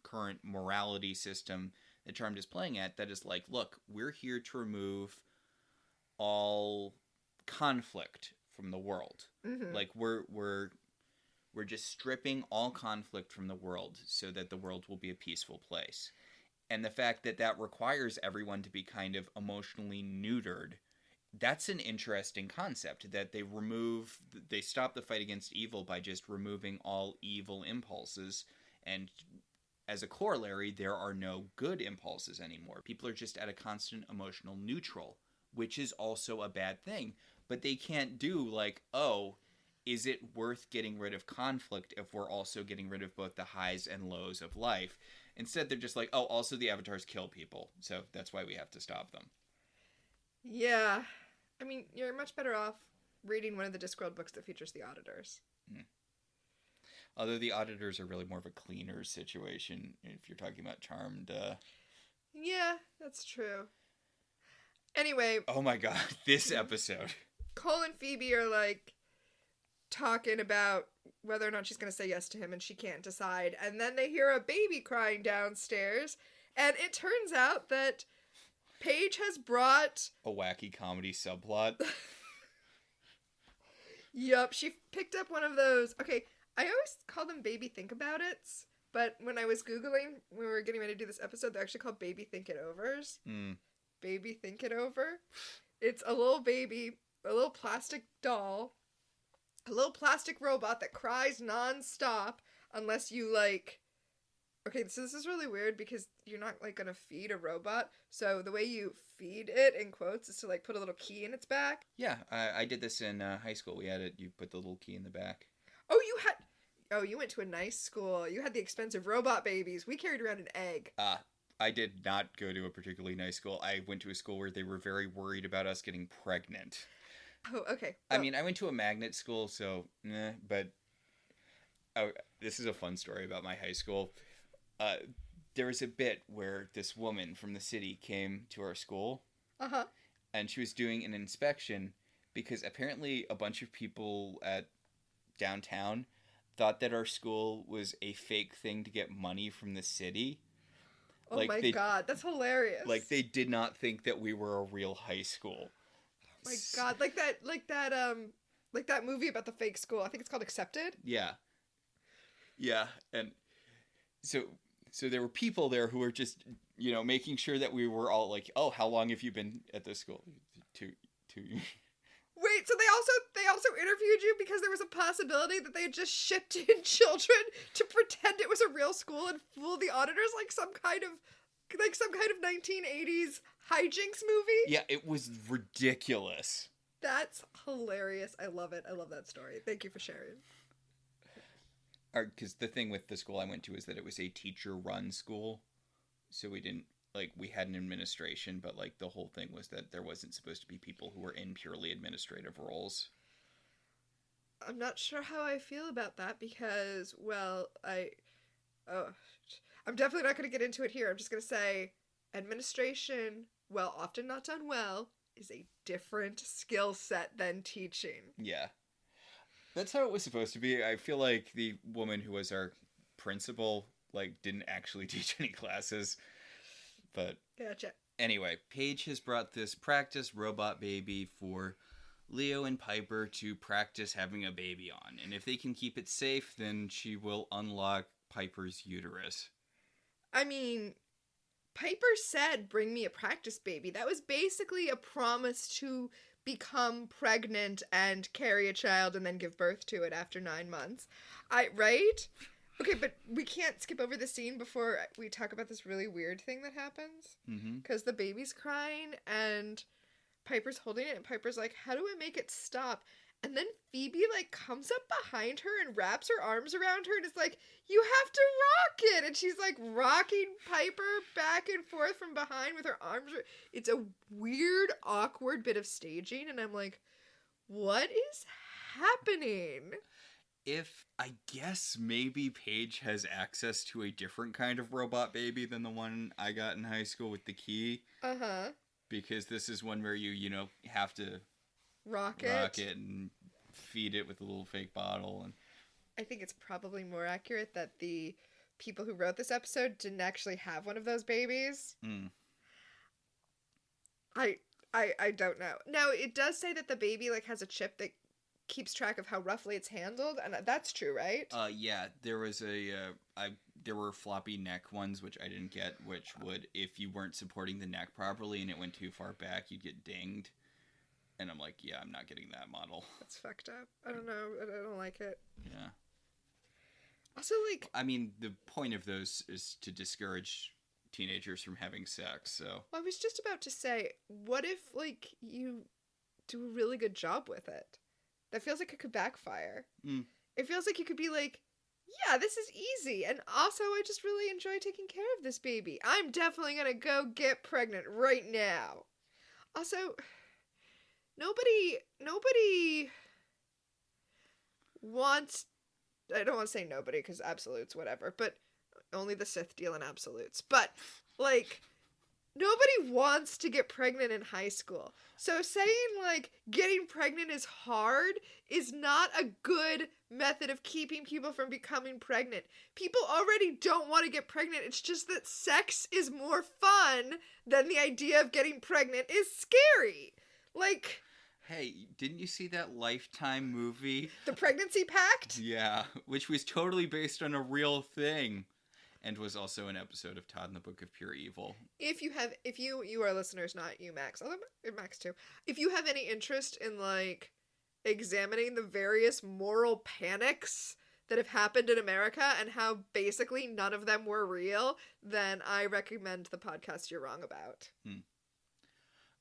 current morality system that Charmed is playing at, that is like, look, we're here to remove all conflict from the world. Mm-hmm. Like, we're just stripping all conflict from the world so that the world will be a peaceful place. And the fact that that requires everyone to be kind of emotionally neutered, that's an interesting concept, that they stop the fight against evil by just removing all evil impulses. And as a corollary, there are no good impulses anymore. People are just at a constant emotional neutral, which is also a bad thing. But they can't do like, is it worth getting rid of conflict if we're also getting rid of both the highs and lows of life? Instead, they're just like, also the avatars kill people, so that's why we have to stop them. Yeah. I mean, you're much better off reading one of the Discworld books that features the auditors. Although the auditors are really more of a cleaner situation if you're talking about Charmed. Yeah, that's true. Anyway. Oh my god, this episode. Cole and Phoebe are like talking about whether or not she's going to say yes to him, and she can't decide. And then they hear a baby crying downstairs, and it turns out that Paige has brought a wacky comedy subplot. Yup, she picked up one of those. Okay, I always call them baby think about it's, but when I was Googling, when we were getting ready to do this episode, they're actually called baby think it overs. Baby think it over. It's a little baby, a little plastic doll, a little plastic robot that cries non-stop unless you, like, Okay, so this is really weird because you're not, like, gonna feed a robot. So the way you feed it, in quotes, is to, like, put a little key in its back. Yeah, I did this in high school. We had it. You put the little key in the back. Oh, you had... Oh, you went to a nice school. You had the expensive robot babies. We carried around an egg. I did not go to a particularly nice school. I went to a school where they were very worried about us getting pregnant. Oh, okay. Well, I mean, I went to a magnet school, so, but... Oh, this is a fun story about my high school. There was a bit where this woman from the city came to our school. Uh-huh. And she was doing an inspection because apparently a bunch of people at downtown thought that our school was a fake thing to get money from the city. Oh my god, that's hilarious. Like, they did not think that we were a real high school. Oh my god, like that movie about the fake school. I think it's called Accepted. Yeah. Yeah, and so there were people there who were just, making sure that we were all like, oh, how long have you been at this school? Two. Wait, so they also interviewed you because there was a possibility that they had just shipped in children to pretend it was a real school and fool the auditors like some kind of 1980s hijinks movie? Yeah, it was ridiculous. That's hilarious. I love it. I love that story. Thank you for sharing. Because the thing with the school I went to is that it was a teacher-run school, so we didn't, we had an administration, but, the whole thing was that there wasn't supposed to be people who were in purely administrative roles. I'm not sure how I feel about that because, well, I'm definitely not going to get into it here. I'm just going to say administration, well, often not done well, is a different skill set than teaching. Yeah. That's how it was supposed to be. I feel like the woman who was our principal, didn't actually teach any classes. But gotcha. Anyway, Paige has brought this practice robot baby for Leo and Piper to practice having a baby on. And if they can keep it safe, then she will unlock Piper's uterus. I mean, Piper said, bring me a practice baby. That was basically a promise to become pregnant and carry a child and then give birth to it after 9 months. Right? Okay, but we can't skip over the scene before we talk about this really weird thing that happens. Because the baby's crying and Piper's holding it and Piper's like, how do I make it stop? And then Phoebe, comes up behind her and wraps her arms around her and is like, you have to rock it! And she's, rocking Piper back and forth from behind with her arms. It's a weird, awkward bit of staging, and I'm like, what is happening? I guess maybe Paige has access to a different kind of robot baby than the one I got in high school with the key. Uh-huh. Because this is one where you have to rock it and feed it with a little fake bottle. And I think it's probably more accurate that the people who wrote this episode didn't actually have one of those babies. I don't know. Now, it does say that the baby has a chip that keeps track of how roughly it's handled, and that's true, right? Yeah, there was there were floppy neck ones, which I didn't get, which would, if you weren't supporting the neck properly and it went too far back, you'd get dinged. And I'm like, yeah, I'm not getting that model. That's fucked up. I don't know. I don't like it. Yeah. Also, I mean, the point of those is to discourage teenagers from having sex, so... Well, I was just about to say, what if, you do a really good job with it? That feels like it could backfire. It feels like you could be like, yeah, this is easy, and also I just really enjoy taking care of this baby. I'm definitely gonna go get pregnant right now. Also... Nobody wants... I don't want to say nobody, because absolutes, whatever, but only the Sith deal in absolutes. But, nobody wants to get pregnant in high school. So saying, getting pregnant is hard is not a good method of keeping people from becoming pregnant. People already don't want to get pregnant. It's just that sex is more fun than the idea of getting pregnant is scary. Hey, didn't you see that Lifetime movie? The Pregnancy Pact? Yeah, which was totally based on a real thing. And was also an episode of Todd and the Book of Pure Evil. If you are listeners, not you, Max. Although, Max too. If you have any interest in, examining the various moral panics that have happened in America and how basically none of them were real, then I recommend the podcast You're Wrong About.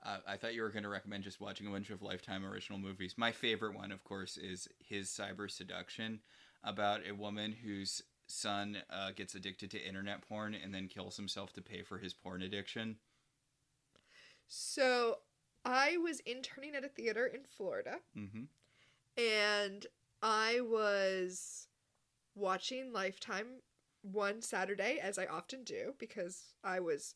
I thought you were going to recommend just watching a bunch of Lifetime original movies. My favorite one, of course, is His Cyber Seduction, about a woman whose son gets addicted to internet porn and then kills himself to pay for his porn addiction. So I was interning at a theater in Florida, and I was watching Lifetime one Saturday, as I often do, because I was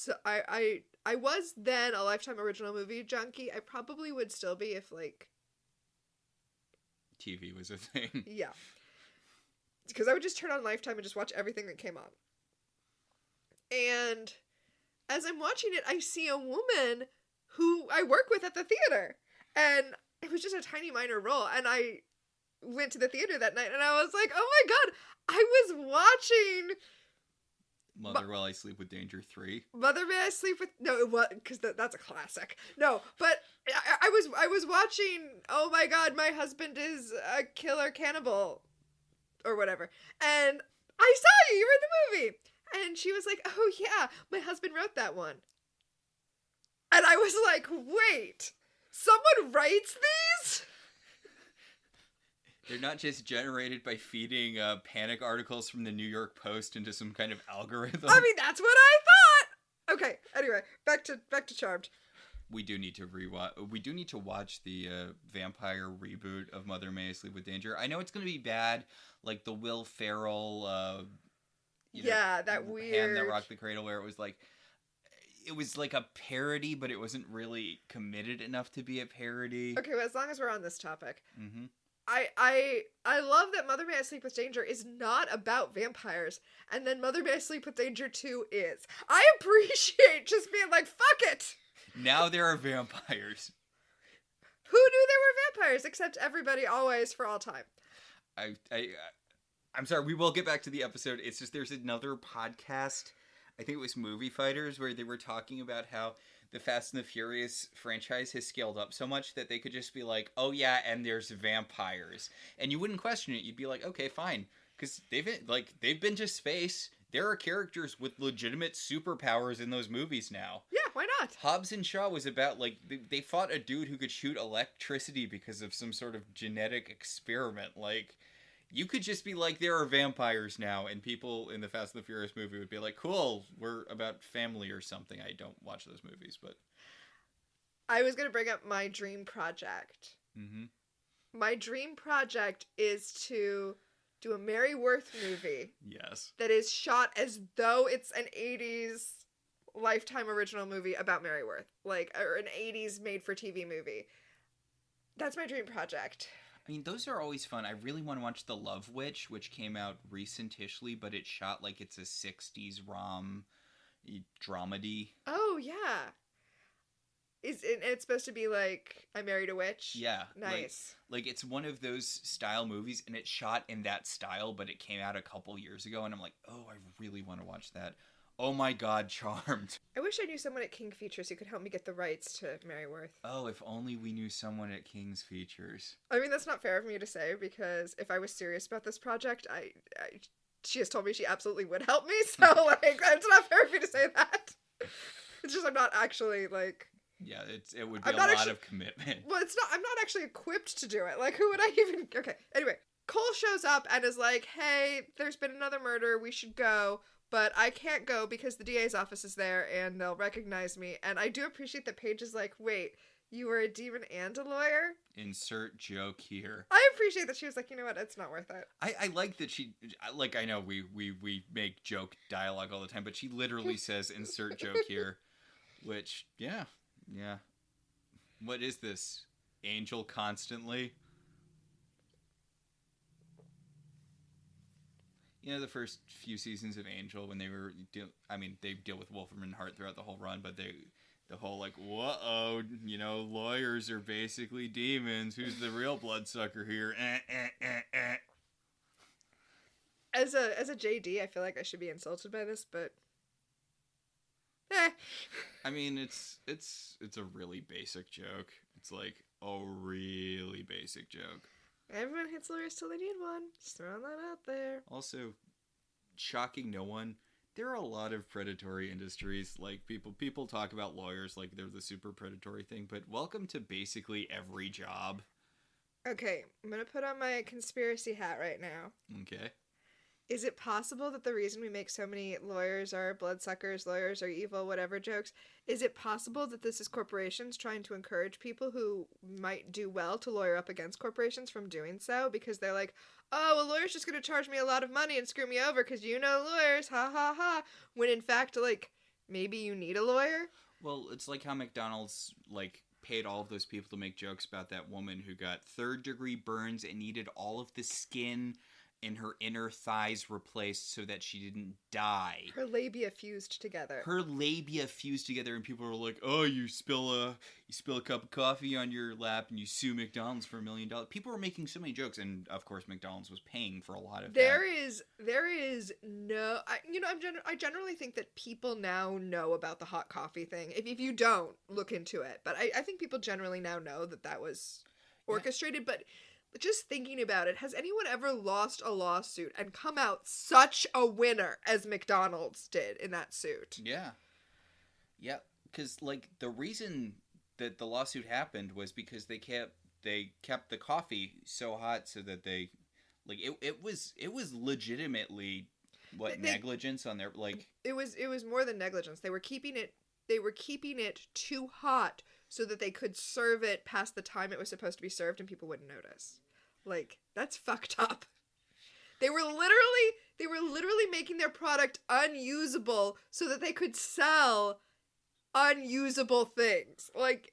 I was then a Lifetime original movie junkie. I probably would still be if, like, TV was a thing. Yeah. Because I would just turn on Lifetime and just watch everything that came on. And as I'm watching it, I see a woman who I work with at the theater. And it was just a tiny minor role. And I went to the theater that night and I was like, oh my god, I was watching Mother While I Sleep with Danger 3. Mother May I Sleep with... No, it was... Because that's a classic. No, but I was watching, oh my god, my husband is a killer cannibal. Or whatever. And I saw you were in the movie. And she was like, oh yeah, my husband wrote that one. And I was like, wait, someone writes these? They're not just generated by feeding panic articles from the New York Post into some kind of algorithm. I mean, that's what I thought. Okay, anyway, back to Charmed. We do need to watch the vampire reboot of Mother May I Sleep with Danger. I know it's going to be bad, like the Will Ferrell, that weird Hand That Rocked the Cradle, where it was like a parody, but it wasn't really committed enough to be a parody. Okay, well, as long as we're on this topic, mm-hmm. I love that Mother May I Sleep with Danger is not about vampires, and then Mother May I Sleep with Danger 2 is. I appreciate just being like, fuck it! Now there are vampires. Who knew there were vampires, except everybody always for all time? I'm sorry, we will get back to the episode. It's just there's another podcast, I think it was Movie Fighters, where they were talking about how the Fast and the Furious franchise has scaled up so much that they could just be like, oh yeah, and there's vampires. And you wouldn't question it. You'd be like, okay, fine. Because they've been to space. There are characters with legitimate superpowers in those movies now. Yeah, why not? Hobbs and Shaw was about, like, they fought a dude who could shoot electricity because of some sort of genetic experiment. Like, you could just be like, there are vampires now, and people in the Fast and the Furious movie would be like, cool, we're about family or something. I don't watch those movies, but... I was going to bring up my dream project. Mm-hmm. My dream project is to do a Mary Worth movie. Yes. That is shot as though it's an 80s Lifetime original movie about Mary Worth. Like, or an 80s made-for-TV movie. That's my dream project. I mean, those are always fun. I really want to watch The Love Witch, which came out recentishly, but it's shot like it's a 60s dramedy. Oh, yeah. It's supposed to be like I Married a Witch? Yeah. Nice. Like it's one of those style movies, and it's shot in that style, but it came out a couple years ago, and I'm like, oh, I really want to watch that. Oh my god, Charmed. I wish I knew someone at King Features who could help me get the rights to Mary Worth. Oh, if only we knew someone at King's Features. I mean, that's not fair of me to say, because if I was serious about this project, she has told me she absolutely would help me, so, like, it's not fair of me to say that. It's just I'm not actually, like... Yeah, it would be a lot of commitment. Well, I'm not actually equipped to do it. Like, who would I even... Okay, anyway. Cole shows up and is like, hey, there's been another murder, we should go... But I can't go because the DA's office is there and they'll recognize me. And I do appreciate that Paige is like, wait, you were a demon and a lawyer? Insert joke here. I appreciate that she was like, you know what, it's not worth it. I like that she, like, I know we make joke dialogue all the time, but she literally says insert joke here. Which, yeah. What is this? Angel constantly? You know, the first few seasons of Angel, when they were, they deal with Wolfram and Hart throughout the whole run, but the whole, like, whoa, lawyers are basically demons. Who's the real bloodsucker here? As a JD, I feel like I should be insulted by this, but... I mean, it's a really basic joke. It's, like, a really basic joke. Everyone hits lawyers till they need one. Just throwing that out there. Also, shocking no one, there are a lot of predatory industries. Like, people talk about lawyers like they're the super predatory thing, but welcome to basically every job. Okay, I'm gonna put on my conspiracy hat right now. Okay. Is it possible that the reason we make so many lawyers are bloodsuckers, lawyers are evil, whatever jokes, is it possible that this is corporations trying to encourage people who might do well to lawyer up against corporations from doing so? Because they're like, oh, a lawyer's just going to charge me a lot of money and screw me over because you know lawyers, ha ha ha. When in fact, like, maybe you need a lawyer? Well, it's like how McDonald's, like, paid all of those people to make jokes about that woman who got third-degree burns and needed all of the skin in her inner thighs replaced so that she didn't die. Her labia fused together. Her labia fused together, and people were like, "Oh, you spill a cup of coffee on your lap, and you sue McDonald's for $1 million." People were making so many jokes, and of course, McDonald's was paying for a lot of There that. is no, I generally think that people now know about the hot coffee thing. If you don't, look into it. But I think people generally now know that was orchestrated. Yeah. But just thinking about it, has anyone ever lost a lawsuit and come out such a winner as McDonald's did in that suit? Yeah. Yeah, because, like, the reason that the lawsuit happened was because they kept the coffee so hot so that they, like, it was legitimately negligence on their, like, it was more than negligence. They were keeping it too hot so that they could serve it past the time it was supposed to be served and people wouldn't notice. Like, that's fucked up. They were literally making their product unusable so that they could sell unusable things. Like,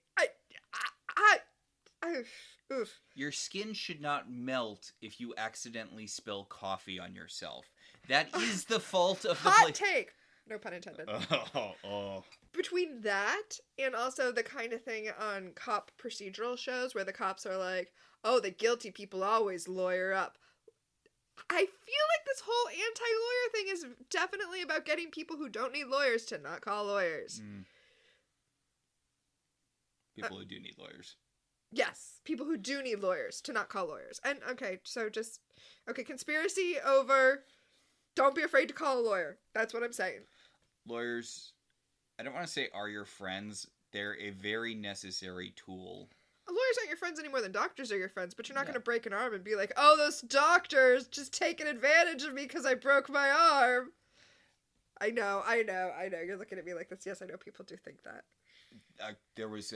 oof. Your skin should not melt if you accidentally spill coffee on yourself. That is the fault of the hot take. No pun intended. Oh. Between that and also the kind of thing on cop procedural shows where the cops are like, oh, the guilty people always lawyer up. I feel like this whole anti-lawyer thing is definitely about getting people who don't need lawyers to not call lawyers. People who do need lawyers. Yes, people who do need lawyers to not call lawyers. And, conspiracy over. Don't be afraid to call a lawyer. That's what I'm saying. Lawyers, I don't want to say are your friends. They're a very necessary tool. Lawyers aren't your friends any more than doctors are your friends, but you're not going to break an arm and be like, oh, those doctors just taking advantage of me because I broke my arm. I know. You're looking at me like this. Yes, I know people do think that. There was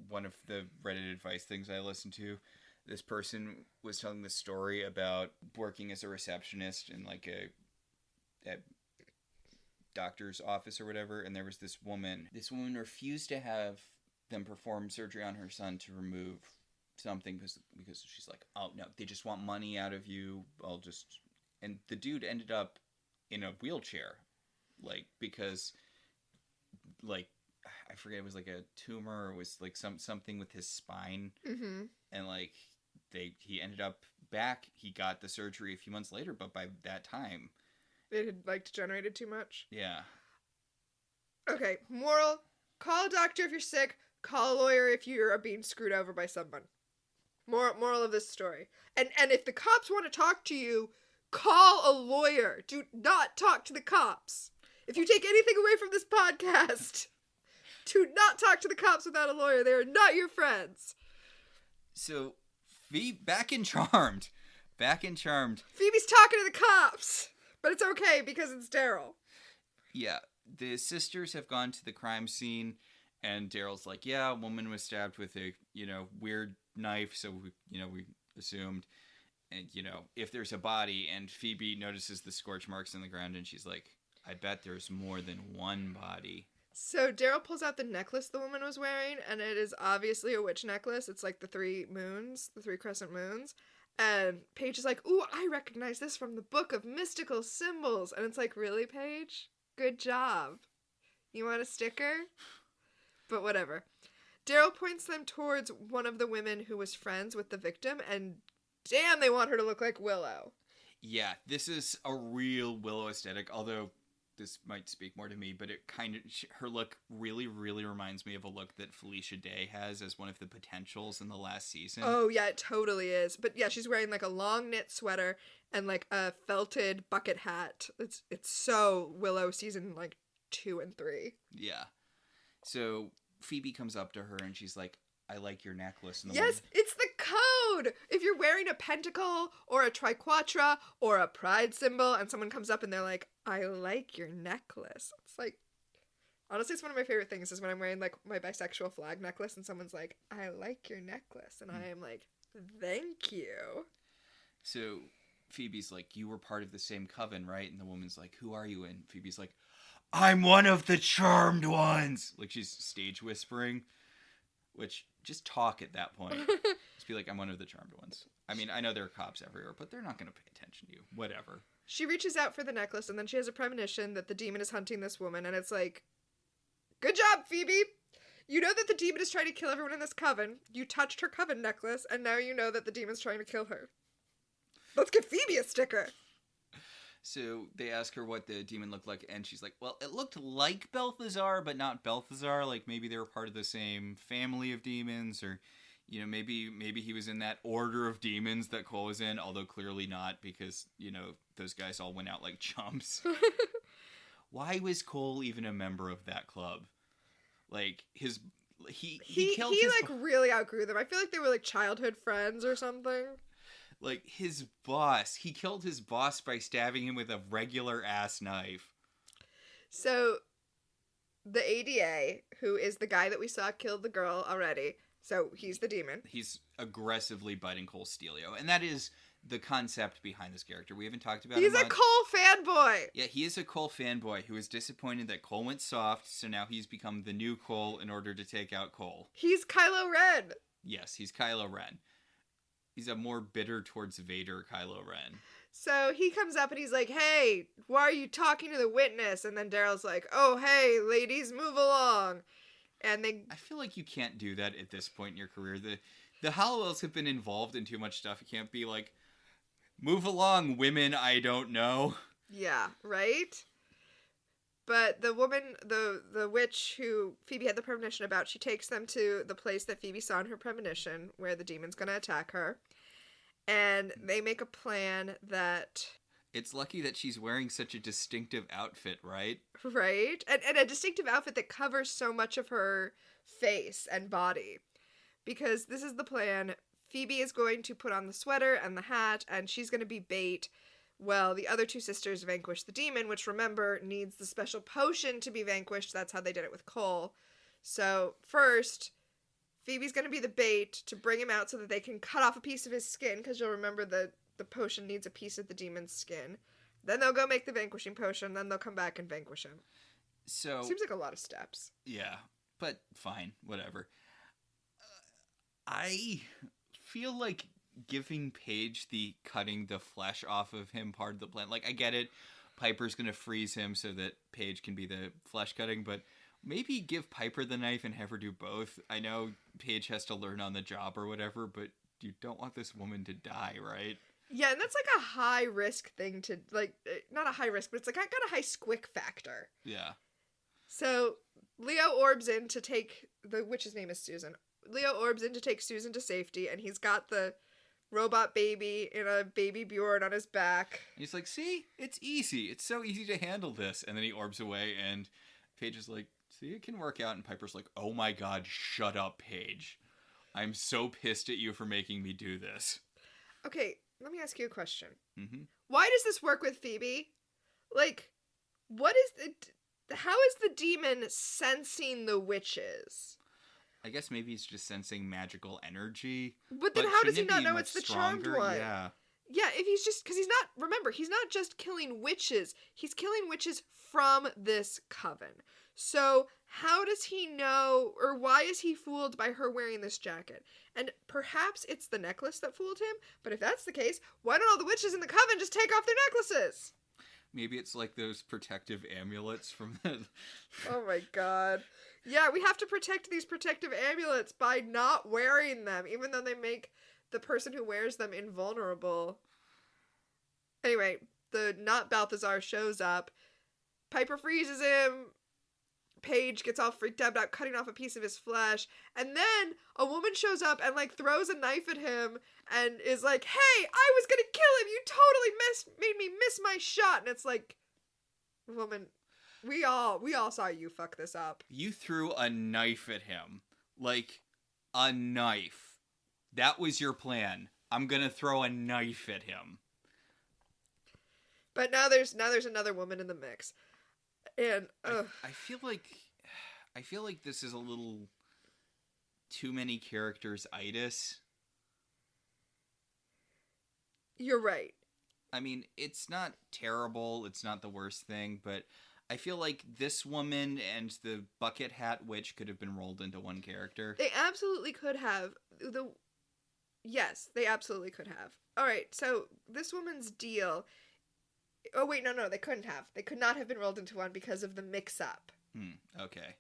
one of the Reddit advice things I listened to. This person was telling the story about working as a receptionist in, like, a doctor's office or whatever, and there was this woman. This woman refused to have them perform surgery on her son to remove something because she's like, oh no, they just want money out of you. And the dude ended up in a wheelchair, like, because, like, I forget, it was like a tumor or it was like something with his spine, and like he ended up back. He got the surgery a few months later, but by that time it had, like, degenerated too much. Yeah. Okay, moral: call a doctor if you're sick. Call a lawyer if you're being screwed over by someone. Moral of this story. And if the cops want to talk to you, call a lawyer. Do not talk to the cops. If you take anything away from this podcast, do not talk to the cops without a lawyer. They are not your friends. So, back in Charmed. Phoebe's talking to the cops, but it's okay because it's Daryl. Yeah, the sisters have gone to the crime scene, and Daryl's like, yeah, a woman was stabbed with a, weird knife, so we assumed, and, if there's a body, and Phoebe notices the scorch marks in the ground, and she's like, I bet there's more than one body. So Daryl pulls out the necklace the woman was wearing, and it is obviously a witch necklace. It's like the 3 moons, the 3 crescent moons. And Paige is like, ooh, I recognize this from the Book of Mystical Symbols. And it's like, really, Paige? Good job. You want a sticker? But whatever. Daryl points them towards one of the women who was friends with the victim, and damn, they want her to look like Willow. Yeah, this is a real Willow aesthetic, although this might speak more to me, but it kind of, her look really, really reminds me of a look that Felicia Day has as one of the potentials in the last season. Oh, yeah, it totally is. But yeah, she's wearing like a long knit sweater and like a felted bucket hat. It's so Willow season like 2 and 3. Yeah. So Phoebe comes up to her and she's like, I like your necklace. And Yes, it's the code! If you're wearing a pentacle or a triquetra or a pride symbol and someone comes up and they're like, I like your necklace. It's like, honestly, it's one of my favorite things is when I'm wearing like my bisexual flag necklace and someone's like, I like your necklace. And I am like, thank you. So Phoebe's like, you were part of the same coven, right? And the woman's like, who are you? And Phoebe's like, I'm one of the charmed ones. Like she's stage whispering, which just talk at that point. Just be like, I'm one of the charmed ones. I mean, I know there are cops everywhere, but they're not going to pay attention to you. Whatever. She reaches out for the necklace and then she has a premonition that the demon is hunting this woman. And it's like, good job, Phoebe. You know that the demon is trying to kill everyone in this coven. You touched her coven necklace and now you know that the demon's trying to kill her. Let's give Phoebe a sticker. So they ask her what the demon looked like, and she's like, well, it looked like Balthazar, but not Balthazar. Like, maybe they were part of the same family of demons, or, you know, maybe he was in that order of demons that Cole was in, although clearly not, because, you know, those guys all went out like chumps. Why was Cole even a member of that club? Like, he killed his... like, really outgrew them. I feel like they were, like, childhood friends or something. Like, his boss. He killed his boss by stabbing him with a regular-ass knife. So, the ADA, who is the guy that we saw kill the girl already, so he's the demon. He's aggressively biting Cole Stelio. And that is the concept behind this character. We haven't talked about He's him a Cole fanboy! Yeah, he is a Cole fanboy who is disappointed that Cole went soft, so now he's become the new Cole in order to take out Cole. He's Kylo Ren! Yes, he's Kylo Ren. He's a more bitter towards Vader Kylo Ren. So he comes up and he's like, hey, why are you talking to the witness? And then Daryl's like, oh, hey, ladies, move along. And I feel like you can't do that at this point in your career. The Halliwells have been involved in too much stuff. You can't be like, move along, women I don't know. Yeah, right? But the woman, the witch who Phoebe had the premonition about, she takes them to the place that Phoebe saw in her premonition, where the demon's going to attack her. And they make a plan that... It's lucky that she's wearing such a distinctive outfit, right? Right? And a distinctive outfit that covers so much of her face and body. Because this is the plan. Phoebe is going to put on the sweater and the hat, and she's going to be bait. Well, the other two sisters vanquish the demon, which, remember, needs the special potion to be vanquished. That's how they did it with Cole. So, first, Phoebe's going to be the bait to bring him out so that they can cut off a piece of his skin, because you'll remember that the potion needs a piece of the demon's skin. Then they'll go make the vanquishing potion, then they'll come back and vanquish him. So seems like a lot of steps. Yeah, but fine, whatever. I feel like giving Paige the cutting the flesh off of him part of the plan. Like, I get it. Piper's going to freeze him so that Paige can be the flesh cutting, but maybe give Piper the knife and have her do both. I know Paige has to learn on the job or whatever, but you don't want this woman to die, right? Yeah, and that's like a high risk thing to, like, not a high risk, but it's like got a high squick factor. Yeah. So Leo orbs in to take, the witch's name is Susan. Leo orbs in to take Susan to safety, and he's got the robot baby in a baby Bjorn on his back. He's like, see? It's easy. It's so easy to handle this. And then he orbs away, and Paige is like, see, it can work out. And Piper's like, oh my god, shut up, Paige. I'm so pissed at you for making me do this. Okay, let me ask you a question. Mm-hmm. Why does this work with Phoebe? Like, what is how is the demon sensing the witches? I guess maybe he's just sensing magical energy. But then how does he not know it's the charmed one? Yeah. Yeah, if he's just... Because he's not... Remember, he's not just killing witches. He's killing witches from this coven. So how does he know... Or why is he fooled by her wearing this jacket? And perhaps it's the necklace that fooled him. But if that's the case, why don't all the witches in the coven just take off their necklaces? Maybe it's like those protective amulets from the... Oh my god. Yeah, we have to protect these protective amulets by not wearing them, even though they make the person who wears them invulnerable. Anyway, the not Balthazar shows up. Piper freezes him. Paige gets all freaked out about cutting off a piece of his flesh. And then a woman shows up and, like, throws a knife at him and is like, hey, I was gonna kill him. You totally made me miss my shot. And it's like, woman, we all saw you fuck this up. You threw a knife at him. Like, a knife. That was your plan. I'm gonna throw a knife at him. But now there's another woman in the mix. And I feel like this is a little too many characters-itis. You're right. I mean, it's not terrible, it's not the worst thing, but I feel like this woman and the bucket hat witch could have been rolled into one character. They absolutely could have. Yes, they absolutely could have. All right, so this woman's deal. Oh, wait, no, they couldn't have. They could not have been rolled into one because of the mix-up. Okay.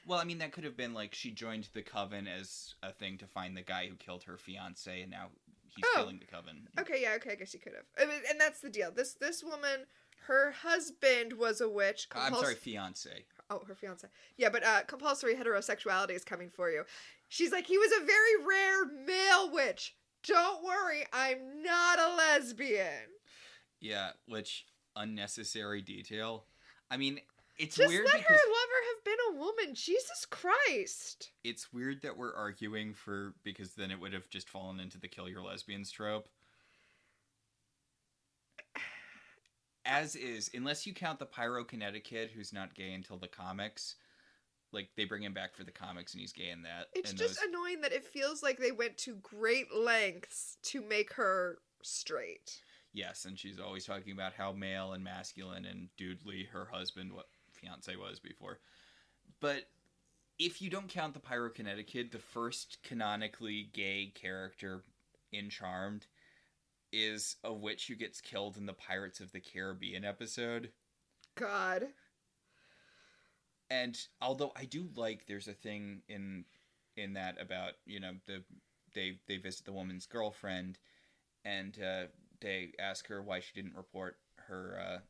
Well, I mean, that could have been, like, she joined the coven as a thing to find the guy who killed her fiancé, and now he's killing the coven. Okay, I guess you could have. I mean, and that's the deal. This woman, her husband was a witch. I'm sorry, fiancé. Oh, her fiancé. Yeah, but compulsory heterosexuality is coming for you. She's like, he was a very rare male witch. Don't worry, I'm not a lesbian. Yeah, which unnecessary detail. I mean, it's just weird let because her lover have been a woman. Jesus Christ. It's weird that we're arguing because then it would have just fallen into the kill your lesbians trope. As is, unless you count the pyrokinetic kid who's not gay until the comics. Like, they bring him back for the comics and he's gay in that. It's just annoying that it feels like they went to great lengths to make her straight. Yes, and she's always talking about how male and masculine and dudely her fiance was before. But if you don't count the pyrokinetic kid, the first canonically gay character in Charmed is a witch who gets killed in the Pirates of the Caribbean episode. God. And although I do like, there's a thing in that about, you know, they visit the woman's girlfriend and they ask her why she didn't report her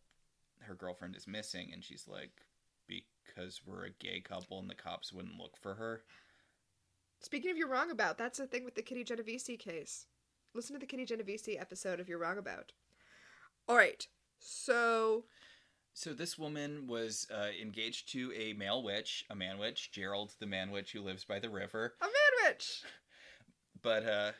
girlfriend is missing, and she's like, because we're a gay couple and the cops wouldn't look for her. Speaking of You're Wrong About, that's the thing with the Kitty Genovese case. Listen to the Kitty Genovese episode of You're Wrong About. All right, so this woman was engaged to a man witch, Gerald, the man witch who lives by the river. A man witch! But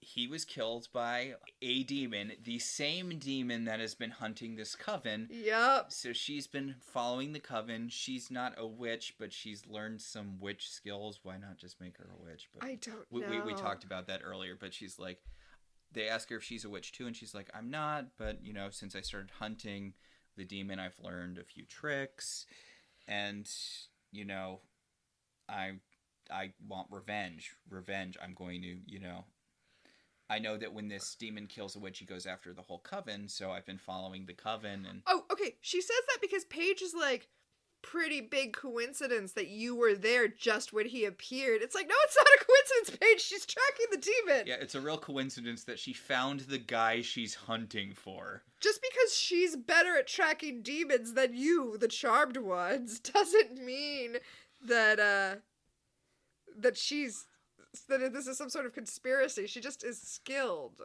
he was killed by a demon, the same demon that has been hunting this coven. Yep. So she's been following the coven. She's not a witch, but she's learned some witch skills. Why not just make her a witch? But I don't know. We talked about that earlier, but she's like, they ask her if she's a witch too, and she's like, I'm not, but, you know, since I started hunting the demon, I've learned a few tricks, and, you know, I want revenge. I'm going to, you know, I know that when this demon kills a witch, he goes after the whole coven, so I've been following the coven. And oh, okay. She says that because Paige is like, pretty big coincidence that you were there just when he appeared. It's like, no, it's not a coincidence, Paige. She's tracking the demon. Yeah, it's a real coincidence that she found the guy she's hunting for. Just because she's better at tracking demons than you, the charmed ones, doesn't mean that that this is some sort of conspiracy. She just is skilled.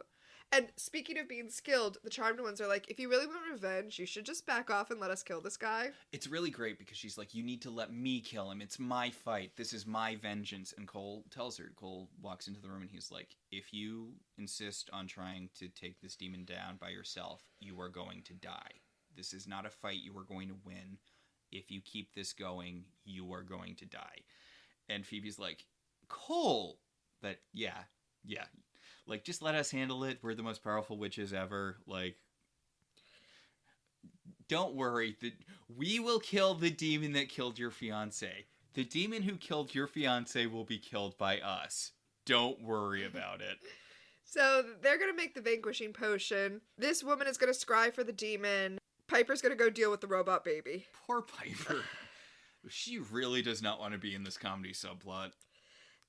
And speaking of being skilled, the charmed ones are like, if you really want revenge, you should just back off and let us kill this guy. It's really great because she's like, you need to let me kill him. It's my fight. This is my vengeance. And Cole tells her, Cole walks into the room and he's like, if you insist on trying to take this demon down by yourself, you are going to die. This is not a fight you are going to win. If you keep this going, you are going to die. And Phoebe's like, Cole! But yeah. Like, just let us handle it. We're the most powerful witches ever. Like, don't worry. We will kill the demon that killed your fiancé. The demon who killed your fiancé will be killed by us. Don't worry about it. So they're going to make the vanquishing potion. This woman is going to scry for the demon. Piper's going to go deal with the robot baby. Poor Piper. She really does not want to be in this comedy subplot.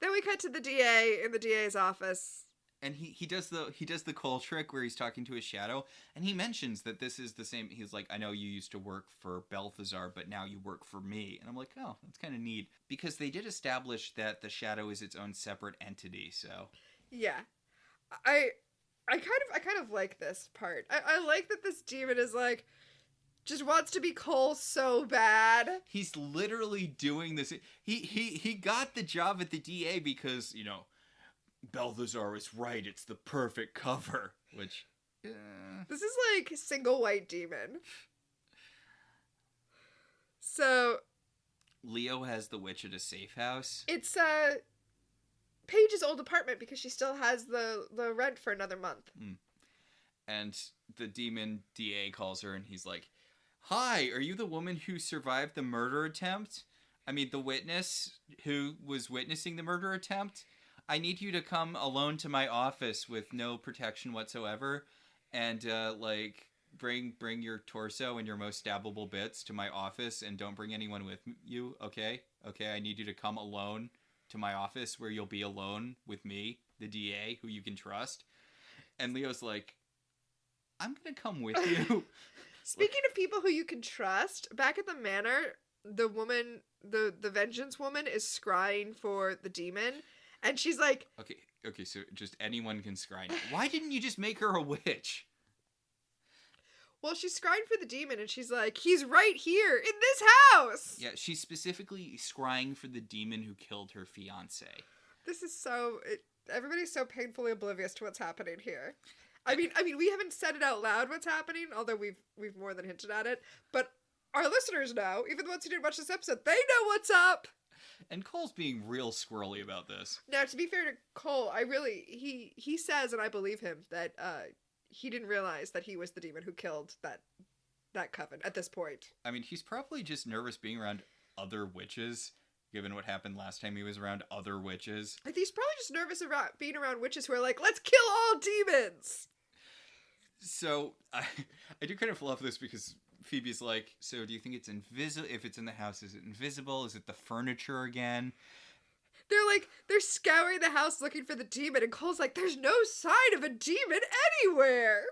Then we cut to the DA in the DA's office. And he does the Cole trick where he's talking to his shadow, and he mentions that this is the same. He's like, I know you used to work for Balthazar, but now you work for me. And I'm like, oh, that's kind of neat, because they did establish that the shadow is its own separate entity. So Yeah. I kind of like this part. I like that this demon is like just wants to be Cole so bad. he's literally doing this. He got the job at the DA because, Balthazar is right. It's the perfect cover. Which, This is like single white demon. So Leo has the witch at a safe house. it's Paige's old apartment because she still has the rent for another month. And the demon DA calls her, and he's like, "Hi, are you the woman who survived the murder attempt? I mean, the witness who was witnessing the murder attempt? I need you to come alone to my office with no protection whatsoever, and bring your torso and your most stabbable bits to my office, and don't bring anyone with you. Okay? I need you to come alone to my office where you'll be alone with me, the DA, who you can trust." And Leo's like, "I'm gonna come with you." Speaking of people who you can trust, back at the manor, the woman, the vengeance woman, is scrying for the demon, and she's like, Okay, so just anyone can scry now. Why didn't you just make her a witch? well, she's scrying for the demon, and she's like, he's right here in this house. Yeah, she's specifically scrying for the demon who killed her fiance. This is everybody's so painfully oblivious to what's happening here. I mean, we haven't said it out loud what's happening, although we've more than hinted at it. But our listeners know, even the ones who didn't watch this episode, they know what's up. And Cole's being real squirrely about this. Now, to be fair to Cole, he says, and I believe him, that he didn't realize that he was the demon who killed that coven at this point. I mean, he's probably just nervous being around other witches, given what happened last time he was around other witches. He's probably just nervous about being around witches who are like, let's kill all demons! So, I do kind of love this because Phoebe's like, so do you think it's invisible? If it's in the house, is it invisible? Is it the furniture again? They're scouring the house looking for the demon, and Cole's like, there's no sign of a demon anywhere!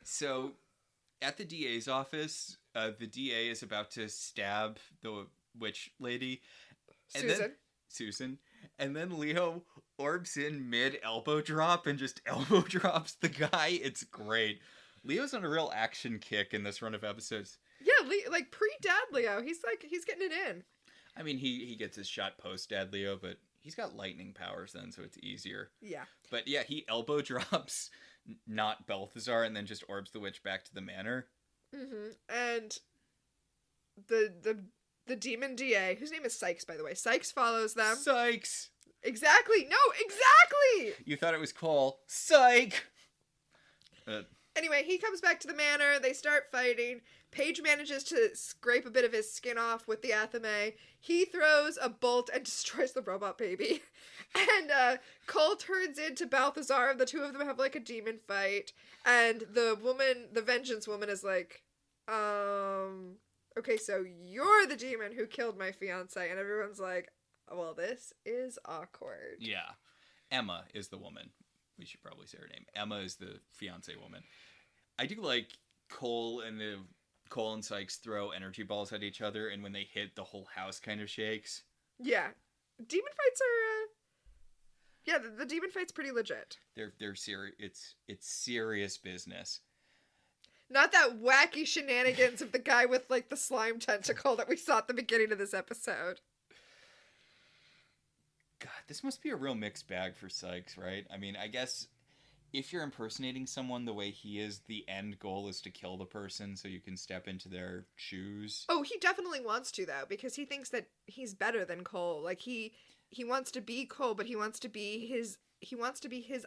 So, at the DA's office, the DA is about to stab the witch lady. Susan. And then Leo orbs in mid-elbow drop and just elbow drops the guy. It's great. Leo's on a real action kick in this run of episodes. Yeah, like pre-Dad Leo. He's getting it in. I mean, he gets his shot post-Dad Leo, but he's got lightning powers then, so it's easier. Yeah. But yeah, he elbow drops not Balthazar and then just orbs the witch back to the manor. Mm-hmm. And the demon DA, whose name is Sykes, by the way. Sykes follows them. Sykes! Exactly! No, exactly! You thought it was Cole. Psych! Anyway, he comes back to the manor. They start fighting. Paige manages to scrape a bit of his skin off with the athame. He throws a bolt and destroys the robot baby. And Cole turns into Balthazar, and the two of them have like a demon fight. And the vengeance woman is like, okay, so you're the demon who killed my fiance. And everyone's like, well, this is awkward. Yeah. Emma is the woman. We should probably say her name. Emma is the fiance woman. I do like Cole and Sykes throw energy balls at each other, and when they hit, the whole house kind of shakes. Yeah. Demon fights are, yeah, the demon fight's pretty legit. They're serious. It's serious business. Not that wacky shenanigans of the guy with, like, the slime tentacle that we saw at the beginning of this episode. God, this must be a real mixed bag for Sykes, right? I mean, I guess if you're impersonating someone the way he is, the end goal is to kill the person so you can step into their shoes. Oh, he definitely wants to, though, because he thinks that he's better than Cole. Like, he wants to be Cole, but he wants to be his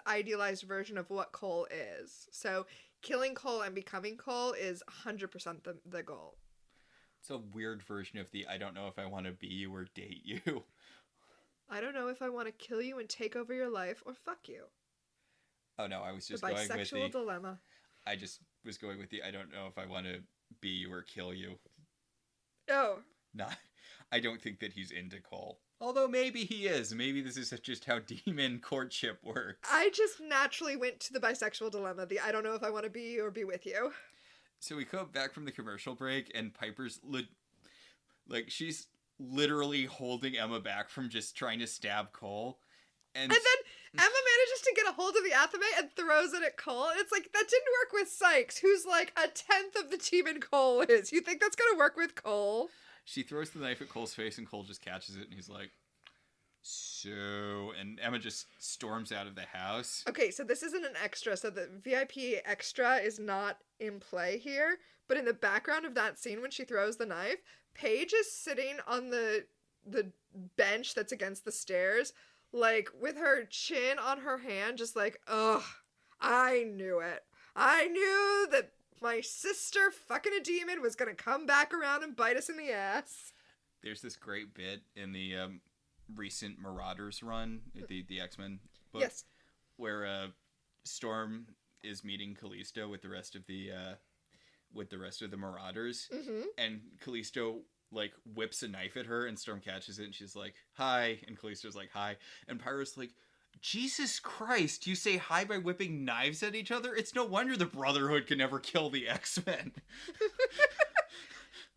idealized version of what Cole is. So killing Cole and becoming Cole is 100% the goal. It's a weird version of the I don't know if I want to be you or date you. I don't know if I want to kill you and take over your life or fuck you. Oh no, I was just the going with the bisexual dilemma. I just was going with the I don't know if I want to be you or kill you. Oh. Not, I don't think that he's into Cole. Although maybe he is. Maybe this is just how demon courtship works. I just naturally went to the bisexual dilemma. I don't know if I want to be or be with you. So we come back from the commercial break, and Piper's she's literally holding Emma back from just trying to stab Cole. And then Emma manages to get a hold of the athame and throws it at Cole. And it's like, that didn't work with Sykes, who's like a tenth of the demon Cole is. You think that's going to work with Cole? She throws the knife at Cole's face, and Cole just catches it, and he's like, so... And Emma just storms out of the house. Okay, so this isn't an extra, so the VIP extra is not in play here. But in the background of that scene when she throws the knife, Paige is sitting on the bench that's against the stairs, like, with her chin on her hand, just like, ugh, I knew it. I knew that my sister fucking a demon was gonna come back around and bite us in the ass. There's this great bit in the recent Marauders run, the X-Men book, yes, where Storm is meeting Callisto with the rest of the Marauders, and Callisto like whips a knife at her, and Storm catches it, and she's like, "Hi," and Callisto's like, "Hi," and Pyro's like, Jesus Christ, you say hi by whipping knives at each other? It's no wonder the Brotherhood can never kill the X-Men.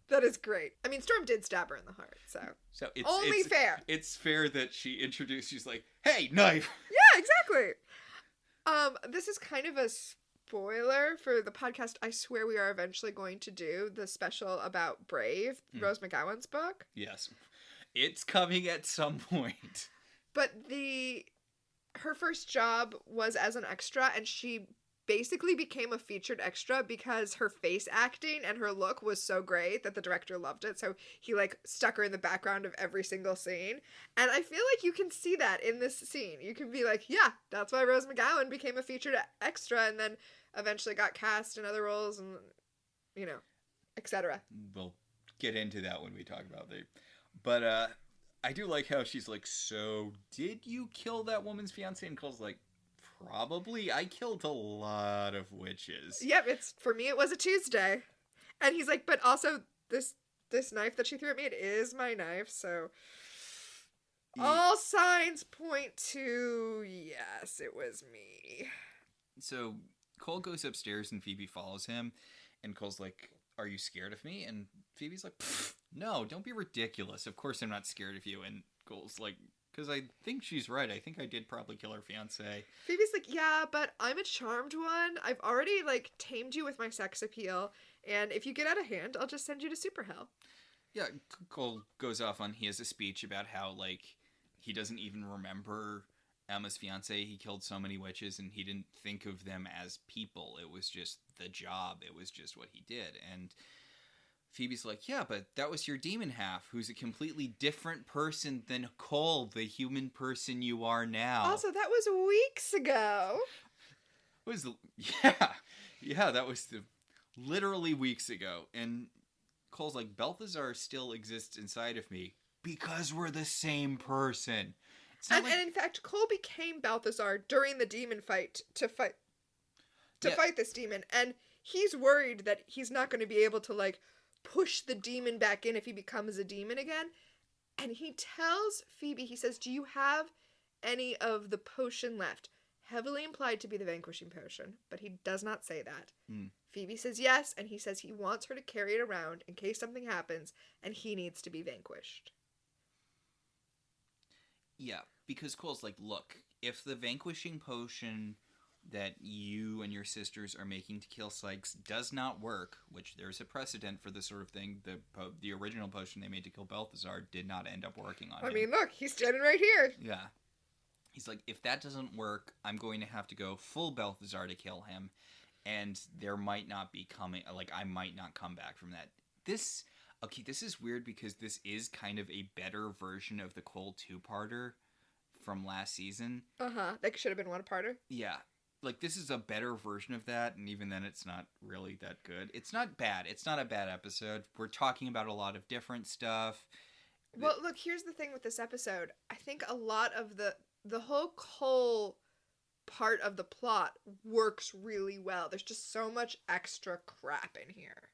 That is great. I mean, Storm did stab her in the heart, so it's fair. It's fair that she's like, hey, knife! Yeah, exactly. This is kind of a spoiler for the podcast I swear we are eventually going to do, the special about Brave, Rose McGowan's book. Yes. It's coming at some point. But her first job was as an extra, and she basically became a featured extra because her face acting and her look was so great that the director loved it. So he like stuck her in the background of every single scene. And I feel like you can see that in this scene. You can be like, yeah, that's why Rose McGowan became a featured extra and then eventually got cast in other roles and, you know, etc. We'll get into that when we talk about it. But I do like how she's like, so did you kill that woman's fiance? And Cole's like, probably. I killed a lot of witches. Yep, for me it was a Tuesday. And he's like, but also this knife that she threw at me, it is my knife, so all signs point to yes, it was me. So Cole goes upstairs and Phoebe follows him, and Cole's like, are you scared of me? And Phoebe's like, no, don't be ridiculous. Of course I'm not scared of you. And Cole's like, because I think she's right. I think I did probably kill her fiance. Phoebe's like, yeah, but I'm a charmed one. I've already, like, tamed you with my sex appeal. And if you get out of hand, I'll just send you to super hell. Yeah, Cole goes off on, he has a speech about how, like, he doesn't even remember Emma's fiance. He killed so many witches, and he didn't think of them as people. It was just the job. It was just what he did. And Phoebe's like, yeah, but that was your demon half, who's a completely different person than Cole, the human person you are now. Also, that was weeks ago. Yeah, that was literally weeks ago. And Cole's like, Balthazar still exists inside of me because we're the same person. And in fact, Cole became Balthazar during the demon fight to fight this demon, and he's worried that he's not going to be able to, like, push the demon back in if he becomes a demon again. And he tells Phoebe, he says, do you have any of the potion left? Heavily implied to be the vanquishing potion, but he does not say that. Phoebe says yes, and he says he wants her to carry it around in case something happens and he needs to be vanquished. Yeah, because Cole's like, look, if the vanquishing potion that you and your sisters are making to kill Sykes does not work, which there's a precedent for this sort of thing, the original potion they made to kill Balthazar did not end up working on him. I mean, look, he's standing right here. Yeah. He's like, if that doesn't work, I'm going to have to go full Balthazar to kill him, and there might not be I might not come back from that. This is weird because this is kind of a better version of the Cole two-parter from last season. That should have been one-parter. Yeah. Like, this is a better version of that, and even then it's not really that good. It's not bad. It's not a bad episode. We're talking about a lot of different stuff. Well, look, here's the thing with this episode. I think a lot of the whole Cole part of the plot works really well. There's just so much extra crap in here.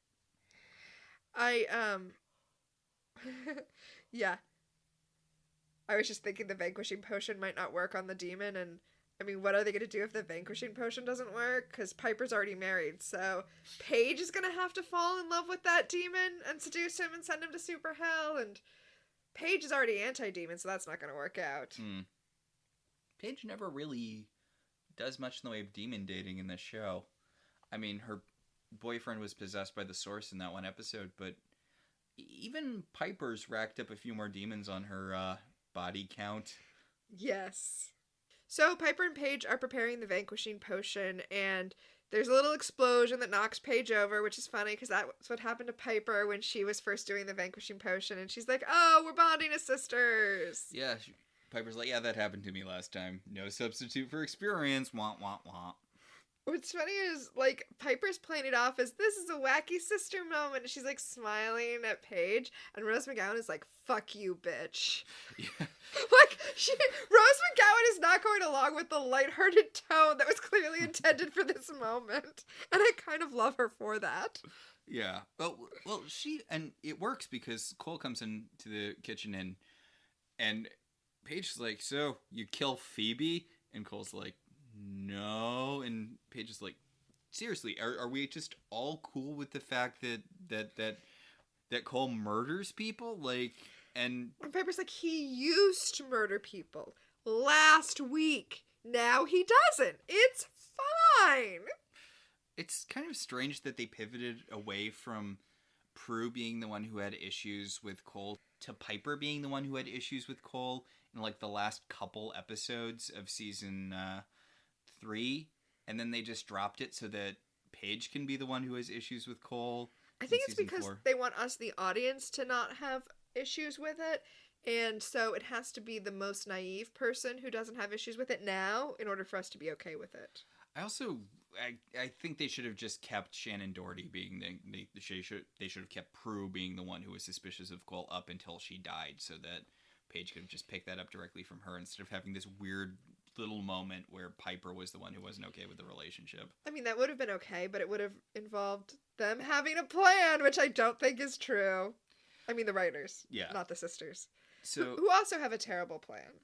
Yeah. I was just thinking the vanquishing potion might not work on the demon, and I mean, what are they going to do if the vanquishing potion doesn't work? Because Piper's already married, so Paige is going to have to fall in love with that demon and seduce him and send him to super hell, and Paige is already anti-demon, so that's not going to work out. Paige never really does much in the way of demon dating in this show. I mean, her boyfriend was possessed by the Source in that one episode, but even Piper's racked up a few more demons on her body count. Yes. So Piper and Paige are preparing the vanquishing potion, and there's a little explosion that knocks Paige over, which is funny because that's what happened to Piper when she was first doing the vanquishing potion, and she's like, oh, we're bonding as sisters. Yeah, Piper's like, yeah, that happened to me last time. No substitute for experience. Wah, wah, wah. What's funny is, like, Piper's playing it off as, this is a wacky sister moment, and she's, like, smiling at Paige, and Rose McGowan is like, fuck you, bitch. Yeah. Like, Rose McGowan is not going along with the lighthearted tone that was clearly intended for this moment, and I kind of love her for that. Yeah. Well, and it works because Cole comes into the kitchen, and Paige's like, so, you kill Phoebe? And Cole's like, no. And Paige is like, seriously, are we just all cool with the fact that Cole murders people? Like, and Piper's like, he used to murder people last week. Now he doesn't. It's fine. It's kind of strange that they pivoted away from Prue being the one who had issues with Cole to Piper being the one who had issues with Cole in like the last couple episodes of season 3, and then they just dropped it so that Paige can be the one who has issues with Cole. I think it's because they want us, the audience, to not have issues with it, and so it has to be the most naive person who doesn't have issues with it now in order for us to be okay with it. I think they should have just kept Shannon Doherty being they should have kept Prue being the one who was suspicious of Cole up until she died, so that Paige could have just picked that up directly from her instead of having this weird little moment where Piper was the one who wasn't okay with the relationship. I mean, that would have been okay, but it would have involved them having a plan, which I don't think is true. I mean, the writers, not the sisters, who also have a terrible plan.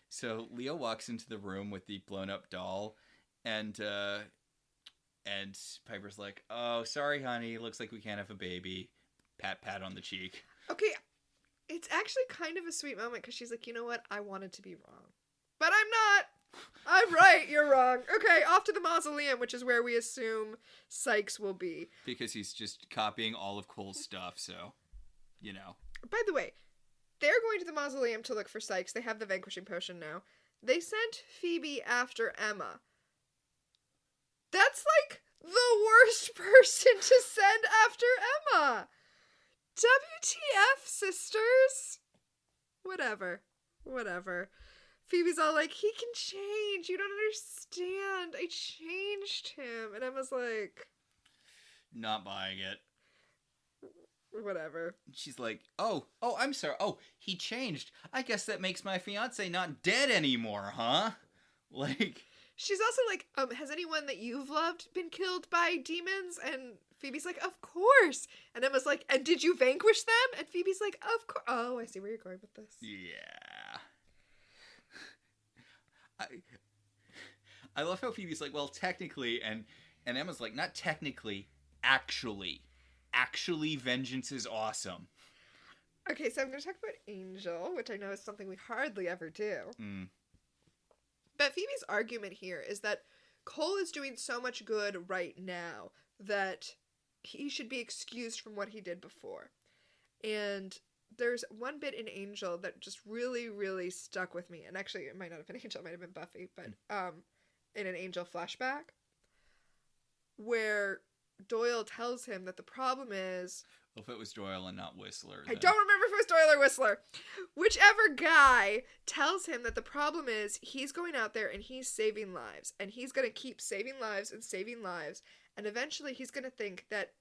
So Leo walks into the room with the blown up doll, and Piper's like, "Oh, sorry, honey. Looks like we can't have a baby." Pat on the cheek. Okay, it's actually kind of a sweet moment because she's like, you know what? I wanted to be wrong. But I'm not. I'm right. You're wrong. Okay, off to the mausoleum, which is where we assume Sykes will be. Because he's just copying all of Cole's stuff, so, you know. By the way, they're going to the mausoleum to look for Sykes. They have the vanquishing potion now. They sent Phoebe after Emma. That's like the worst person to send after Emma. WTF, sisters? Whatever. Phoebe's all like, he can change. You don't understand. I changed him. And Emma's like, not buying it. Whatever. She's like, oh, I'm sorry. Oh, he changed. I guess that makes my fiance not dead anymore, huh? Like, she's also like, has anyone that you've loved been killed by demons? And Phoebe's like, of course. And Emma's like, and did you vanquish them? And Phoebe's like, of course. Oh, I see where you're going with this. Yeah. I love how Phoebe's like, well, technically, and Emma's like, not technically, actually. Actually, vengeance is awesome. Okay, so I'm going to talk about Angel, which I know is something we hardly ever do. But Phoebe's argument here is that Cole is doing so much good right now that he should be excused from what he did before. And there's one bit in Angel that just really, really stuck with me. And actually, it might not have been Angel, it might have been Buffy, but in an Angel flashback, where Doyle tells him that the problem is... Well, if it was Doyle and not Whistler, then... I don't remember if it was Doyle or Whistler. Whichever guy tells him that the problem is he's going out there and he's saving lives. And he's going to keep saving lives. And eventually he's going to think that,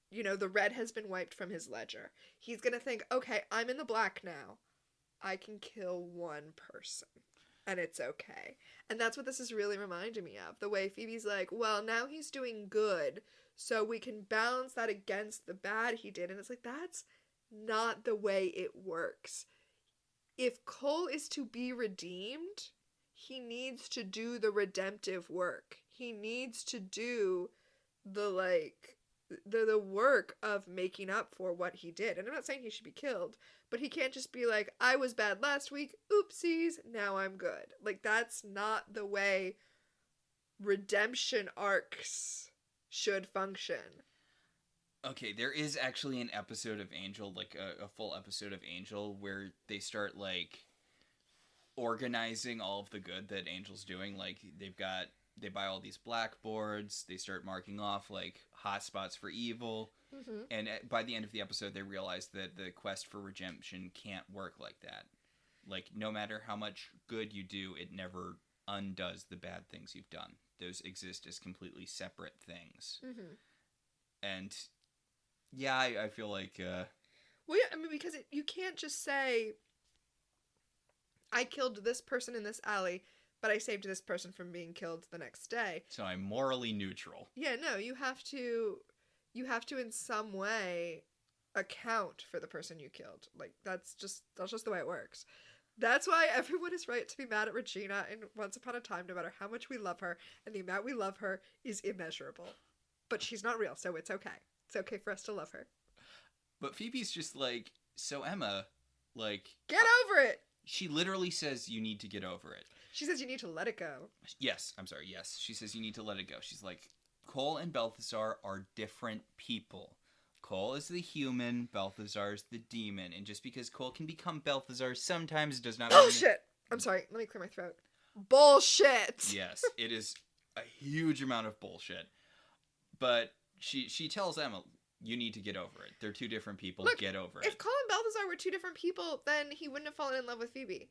you know, the red has been wiped from his ledger. He's going to think, okay, I'm in the black now. I can kill one person. And it's okay. And that's what this is really reminding me of. The way Phoebe's like, well, now he's doing good, so we can balance that against the bad he did. And it's like, that's not the way it works. if Cole is to be redeemed, he needs to do the redemptive work. He needs to do the the work of making up for what he did. And I'm not saying he should be killed, but he can't just be like, I was bad last week, oopsies, now I'm good. Like, that's not the way redemption arcs should function. Okay, there is actually an episode of Angel, like a full episode of Angel, where they start, like, organizing all of the good that Angel's doing. Like, they buy all these blackboards, they start marking off, like, hotspots for evil, and by the end of the episode, they realize that the quest for redemption can't work like that. Like, no matter how much good you do, it never undoes the bad things you've done. Those exist as completely separate things. And yeah, I feel like well, yeah, I mean, because you can't just say, I killed this person in this alley, but I saved this person from being killed the next day, so I'm morally neutral. Yeah, no, you have to in some way account for the person you killed. Like, that's just the way it works. That's why everyone is right to be mad at Regina in Once Upon a Time, no matter how much we love her, and the amount we love her is immeasurable. But she's not real, so it's okay. It's okay for us to love her. But Phoebe's just like, so Emma, like... Get over it! She literally says you need to get over it. She says you need to let it go. Yes, I'm sorry, yes. She says you need to let it go. She's like, Cole and Balthazar are different people. Cole is the human, Balthazar is the demon. And just because Cole can become Balthazar sometimes does not... Bullshit! I'm sorry, let me clear my throat. Bullshit! Yes, it is a huge amount of bullshit. But she tells Emma, you need to get over it. They're two different people. Look, get over it. If Cole and Balthazar were two different people, then he wouldn't have fallen in love with Phoebe.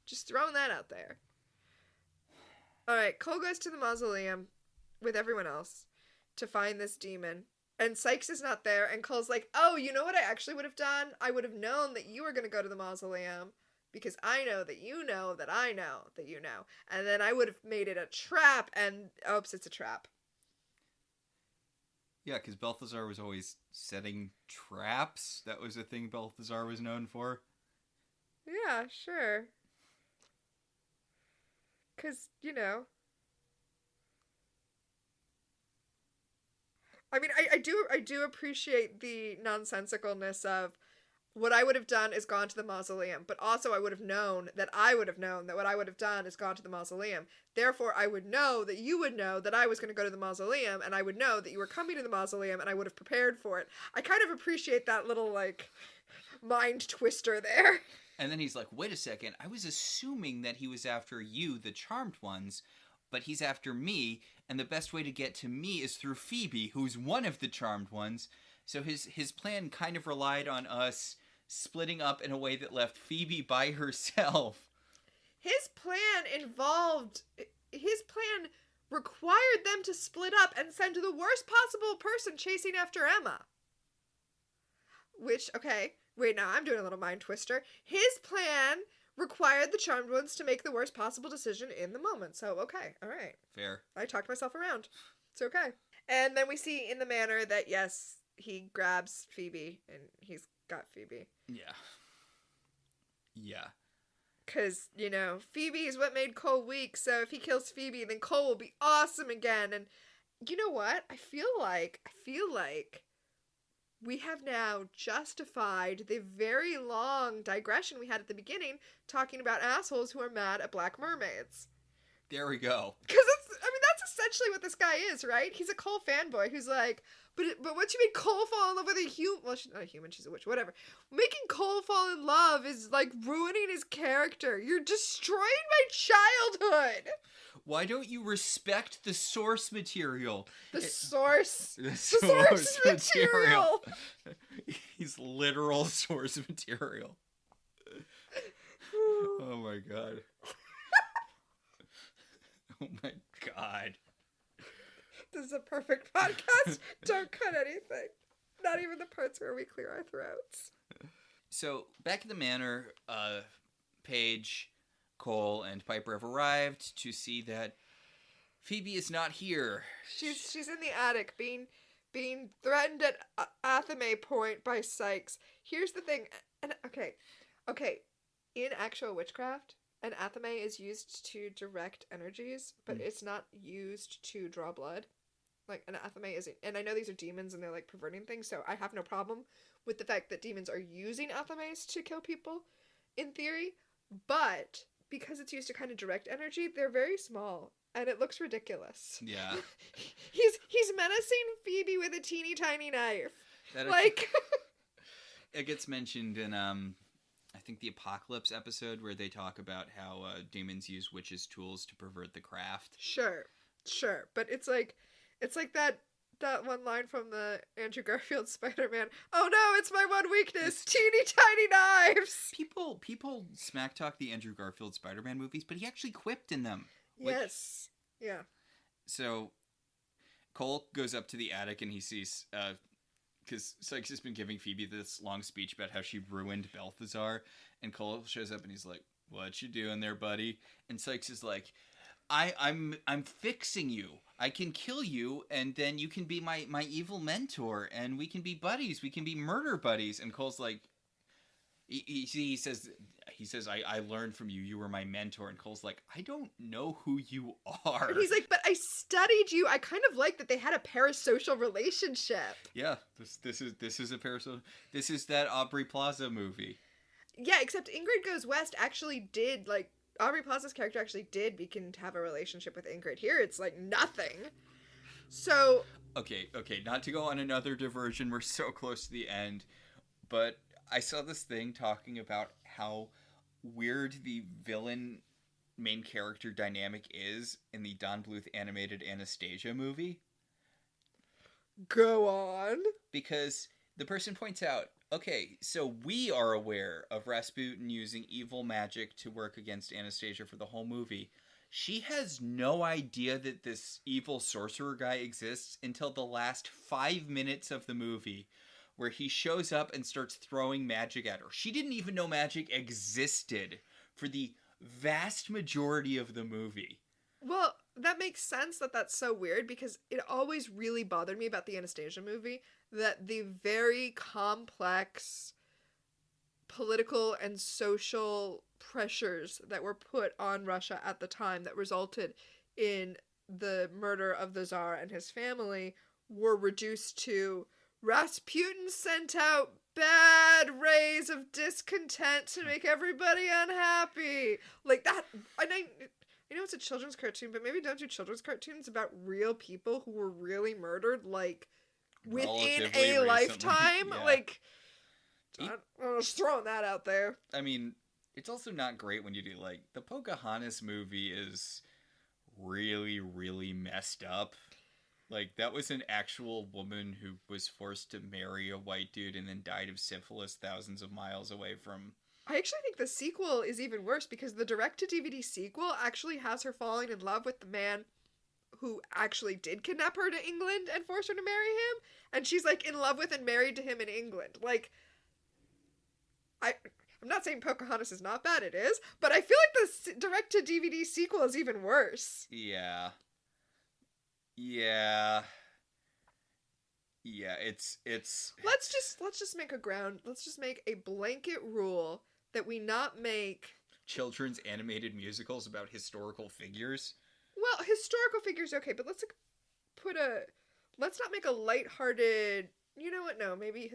Just throwing that out there. Alright, Cole goes to the mausoleum with everyone else to find this demon. And Sykes is not there, and Cole's like, oh, you know what I actually would have done? I would have known that you were going to go to the mausoleum, because I know that you know that I know that you know. And then I would have made it a trap, and oops, it's a trap. Yeah, because Balthazar was always setting traps. That was a thing Balthazar was known for. Yeah, sure. Because, you know. I mean, I do appreciate the nonsensicalness of what I would have done is gone to the mausoleum, but also I would have known that what I would have done is gone to the mausoleum. Therefore, I would know that you would know that I was going to go to the mausoleum, and I would know that you were coming to the mausoleum, and I would have prepared for it. I kind of appreciate that little, like, mind twister there. And then he's like, wait a second, I was assuming that he was after you, the Charmed Ones, but he's after me, and the best way to get to me is through Phoebe, who's one of the Charmed Ones. So his plan kind of relied on us splitting up in a way that left Phoebe by herself. His plan required them to split up and send the worst possible person chasing after Emma. Which, okay, wait, now I'm doing a little mind twister. His plan required the Charmed Ones to make the worst possible decision in the moment. So, okay, all right. Fair. I talked myself around. It's okay. And then we see in the manor that, yes, he grabs Phoebe, and he's got Phoebe. Yeah. Yeah. Because, you know, Phoebe is what made Cole weak, so if he kills Phoebe, then Cole will be awesome again. And you know what? I feel like we have now justified the very long digression we had at the beginning talking about assholes who are mad at black mermaids. There we go. Because that's essentially what this guy is, right? He's a Cole fanboy who's like, but once you make Cole fall in love with a human, well, she's not a human, she's a witch, whatever. Making Cole fall in love is like ruining his character. You're destroying my childhood. Why don't you respect the source material? The source material. He's literal source material. Oh my god. Oh my god. This is a perfect podcast. Don't cut anything. Not even the parts where we clear our throats. So, back at the manor, Paige, Cole, and Piper have arrived to see that Phoebe is not here. She's in the attic being threatened at Athame Point by Sykes. Here's the thing. And okay, Okay, in actual witchcraft, an athame is used to direct energies, but it's not used to draw blood. Like, an athame isn't. And I know these are demons and they're, like, perverting things, so I have no problem with the fact that demons are using athames to kill people, in theory. But because it's used to kind of direct energy, they're very small. And it looks ridiculous. Yeah. he's menacing Phoebe with a teeny tiny knife. That Like... it gets mentioned in I think the Apocalypse episode where they talk about how demons use witches' tools to pervert the craft. Sure, but it's like that one line from the Andrew Garfield Spider-Man. Oh no, it's my one weakness, teeny tiny knives. People smack talk the Andrew Garfield Spider-Man movies, but he actually quipped in them. Yes. Yeah. So Cole goes up to the attic and he sees because Sykes has been giving Phoebe this long speech about how she ruined Balthazar, and Cole shows up and he's like, "What you doing there, buddy?" And Sykes is like, I'm fixing you. I can kill you, and then you can be my evil mentor, and we can be buddies. We can be murder buddies." And Cole's like, he says, I learned from you. You were my mentor. And Cole's like, I don't know who you are. And he's like, but I studied you. I kind of like that they had a parasocial relationship. Yeah, this is a parasocial. This is that Aubrey Plaza movie. Yeah, except Ingrid Goes West actually did, like, Aubrey Plaza's character actually did begin to have a relationship with Ingrid. Here, it's like nothing. So... Okay, not to go on another diversion. We're so close to the end. But I saw this thing talking about how weird the villain main character dynamic is in the Don Bluth animated Anastasia movie. Go on. Because the person points out, okay, so we are aware of Rasputin using evil magic to work against Anastasia for the whole movie. She has no idea that this evil sorcerer guy exists until the last 5 minutes of the movie, where he shows up and starts throwing magic at her. She didn't even know magic existed for the vast majority of the movie. Well, that makes sense that that's so weird, because it always really bothered me about the Anastasia movie that the very complex political and social pressures that were put on Russia at the time that resulted in the murder of the Tsar and his family were reduced to Rasputin sent out bad rays of discontent to make everybody unhappy. Like that. And I know it's a children's cartoon, but maybe don't do children's cartoons about real people who were really murdered, like, within a lifetime. Yeah. Like, I'm just throwing that out there. I mean, it's also not great when you do, like, the Pocahontas movie is really, really messed up. Like, that was an actual woman who was forced to marry a white dude and then died of syphilis thousands of miles away from... I actually think the sequel is even worse, because the direct-to-DVD sequel actually has her falling in love with the man who actually did kidnap her to England and force her to marry him. And she's, like, in love with and married to him in England. Like, I'm not saying Pocahontas is not bad, it is, but I feel like the direct-to-DVD sequel is even worse. Yeah, it's Let's just make a blanket rule that we not make children's animated musicals about historical figures. Well, historical figures, okay, but let's not make a lighthearted, you know what, no, maybe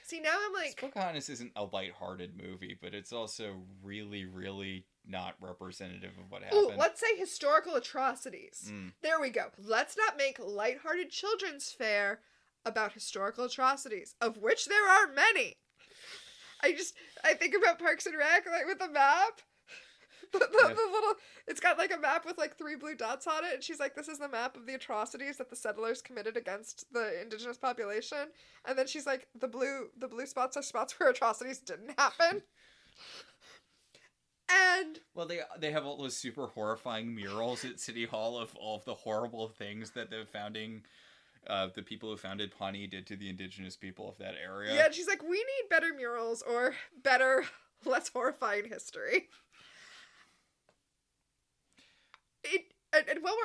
see, now I'm like... Pocahontas isn't a lighthearted movie, but it's also really, really not representative of what happened. Ooh, let's say historical atrocities. There we go. Let's not make lighthearted children's fare about historical atrocities, of which there are many. I think about Parks and Rec, like, with the map. The little, it's got, like, a map with, like, 3 blue dots on it, and she's like, this is the map of the atrocities that the settlers committed against the indigenous population. And then she's like, the blue spots are spots where atrocities didn't happen. And... Well, they have all those super horrifying murals at City Hall of all of the horrible things that the people who founded Pawnee did to the indigenous people of that area. Yeah, and she's like, we need better murals, or better, less horrifying history. And while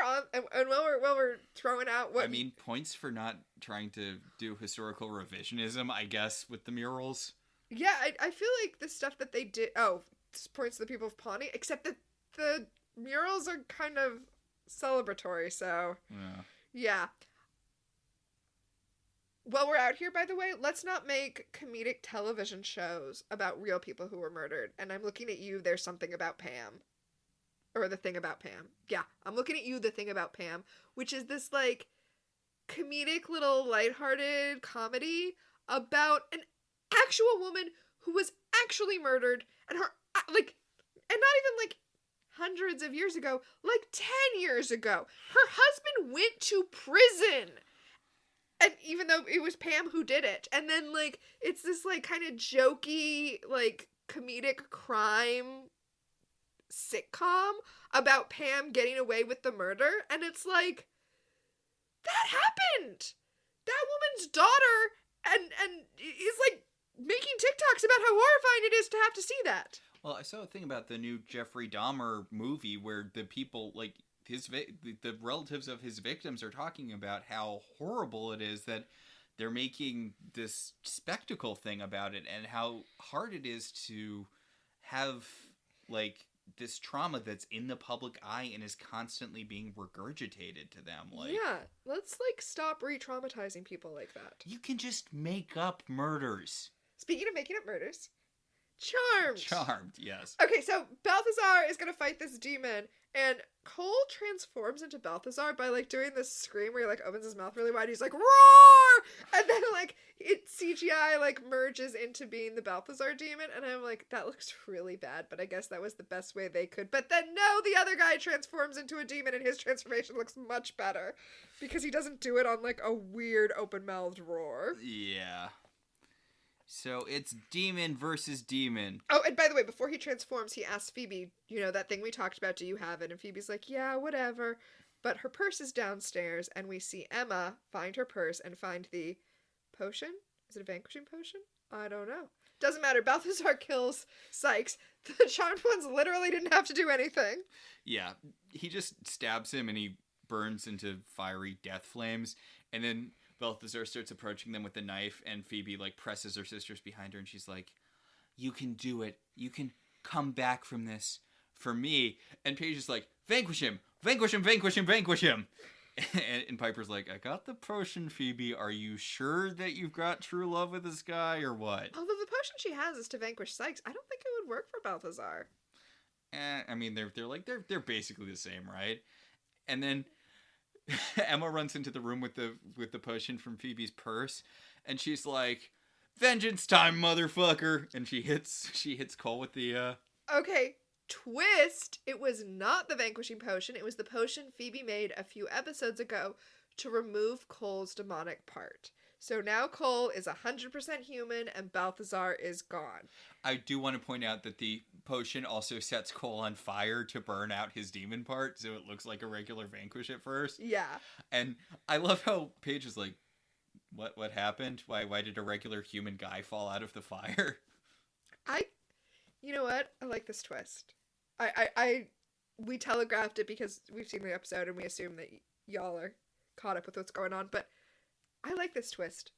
we're throwing out what... I mean, points for not trying to do historical revisionism, I guess, with the murals. Yeah, I feel like the stuff that they did... Oh, this points to the people of Pawnee, except that the murals are kind of celebratory, so... Yeah. Yeah. While we're out here, by the way, let's not make comedic television shows about real people who were murdered. And I'm looking at you, There's Something About Pam. Or The Thing About Pam. Yeah, I'm looking at you, The Thing About Pam, which is this, like, comedic little lighthearted comedy about an actual woman who was actually murdered, and her, like, and not even, like, hundreds of years ago, like 10 years ago. Her husband went to prison. And even though it was Pam who did it. And then, like, it's this, like, kind of jokey, like, comedic crime sitcom about Pam getting away with the murder. And it's like, that happened! That woman's daughter and is, like, making TikToks about how horrifying it is to have to see that. Well, I saw a thing about the new Jeffrey Dahmer movie where the people, like, the relatives of his victims are talking about how horrible it is that they're making this spectacle thing about it, and how hard it is to have, like, this trauma that's in the public eye and is constantly being regurgitated to them. Like, yeah, let's, like, stop re-traumatizing people like that. You can just make up murders. Speaking of making up murders, Charmed! Charmed, yes. Okay, so Balthazar is gonna fight this demon, and Cole transforms into Balthazar by, like, doing this scream where he, like, opens his mouth really wide. He's like, roar! And then, like, it CGI, like, merges into being the Balthazar demon. And I'm like, that looks really bad, but I guess that was the best way they could. But then, no, the other guy transforms into a demon, and his transformation looks much better. Because he doesn't do it on, like, a weird open-mouthed roar. Yeah. So it's demon versus demon. Oh, and by the way, before he transforms, he asks Phoebe, you know, that thing we talked about, do you have it? And Phoebe's like, yeah, whatever. But her purse is downstairs, and we see Emma find her purse and find the potion? Is it a vanquishing potion? I don't know. Doesn't matter. Balthazar kills Sykes. The Charmed Ones literally didn't have to do anything. Yeah, he just stabs him and he burns into fiery death flames. And then Balthazar starts approaching them with a knife, and Phoebe, like, presses her sisters behind her, and she's like, you can do it. You can come back from this for me. And Paige is like, vanquish him! Vanquish him! Vanquish him! Vanquish him! And Piper's like, I got the potion, Phoebe. Are you sure that you've got true love with this guy, or what? Although the potion she has is to vanquish Sykes, I don't think it would work for Balthazar. I mean, they're basically the same, right? And then Emma runs into the room with the potion from Phoebe's purse, and she's like, vengeance time, motherfucker! And she hits Cole with the Okay, twist! It was not the vanquishing potion, it was the potion Phoebe made a few episodes ago to remove Cole's demonic part. So now Cole is 100% human and Balthazar is gone. I do want to point out that the potion also sets Cole on fire to burn out his demon part, so it looks like a regular vanquish at first. Yeah. And I love how Paige is like, what happened? Why did a regular human guy fall out of the fire? You know what? I like this twist. We telegraphed it because we've seen the episode and we assume that y'all are caught up with what's going on, but I like this twist.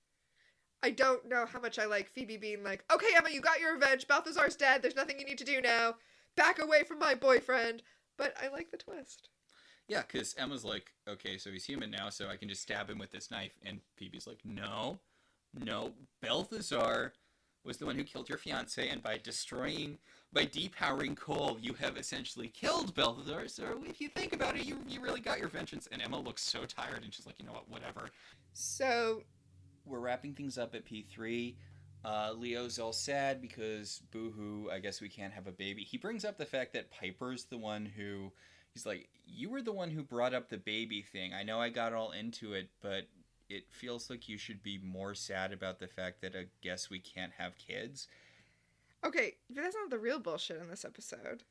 I don't know how much I like Phoebe being like, okay, Emma, you got your revenge. Balthazar's dead. There's nothing you need to do now. Back away from my boyfriend. But I like the twist. Yeah, because Emma's like, okay, so he's human now, so I can just stab him with this knife. And Phoebe's like, no, Balthazar was the one who killed your fiancé, and by depowering Cole, you have essentially killed Balthazar. So if you think about it, you really got your vengeance. And Emma looks so tired, and she's like, you know what, whatever. So we're wrapping things up at P3. Leo's all sad because boo-hoo, I guess we can't have a baby. He brings up the fact that Piper's the one who, he's like, you were the one who brought up the baby thing. I know I got all into it, but it feels like you should be more sad about the fact that I guess we can't have kids. Okay, but that's not the real bullshit in this episode.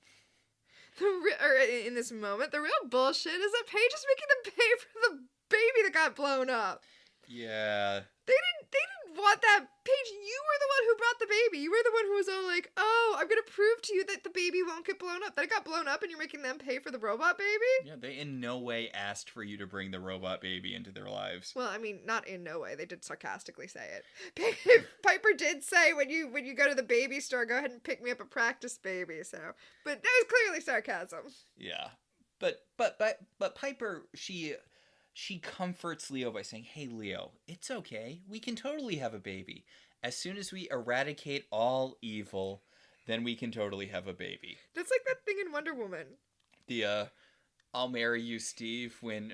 In this moment, the real bullshit is that Paige is making them pay for the baby that got blown up. Yeah. They didn't want that. Paige, you were the one who brought the baby. You were the one who was all like, oh, I'm going to prove to you that the baby won't get blown up. That it got blown up and you're making them pay for the robot baby? Yeah, they in no way asked for you to bring the robot baby into their lives. Well, I mean, not in no way. They did sarcastically say it. Piper did say, when you go to the baby store, go ahead and pick me up a practice baby. So, but that was clearly sarcasm. Yeah. But Piper, she comforts Leo by saying, hey, Leo, it's okay. We can totally have a baby. As soon as we eradicate all evil, then we can totally have a baby. That's like that thing in Wonder Woman. The, I'll marry you, Steve, when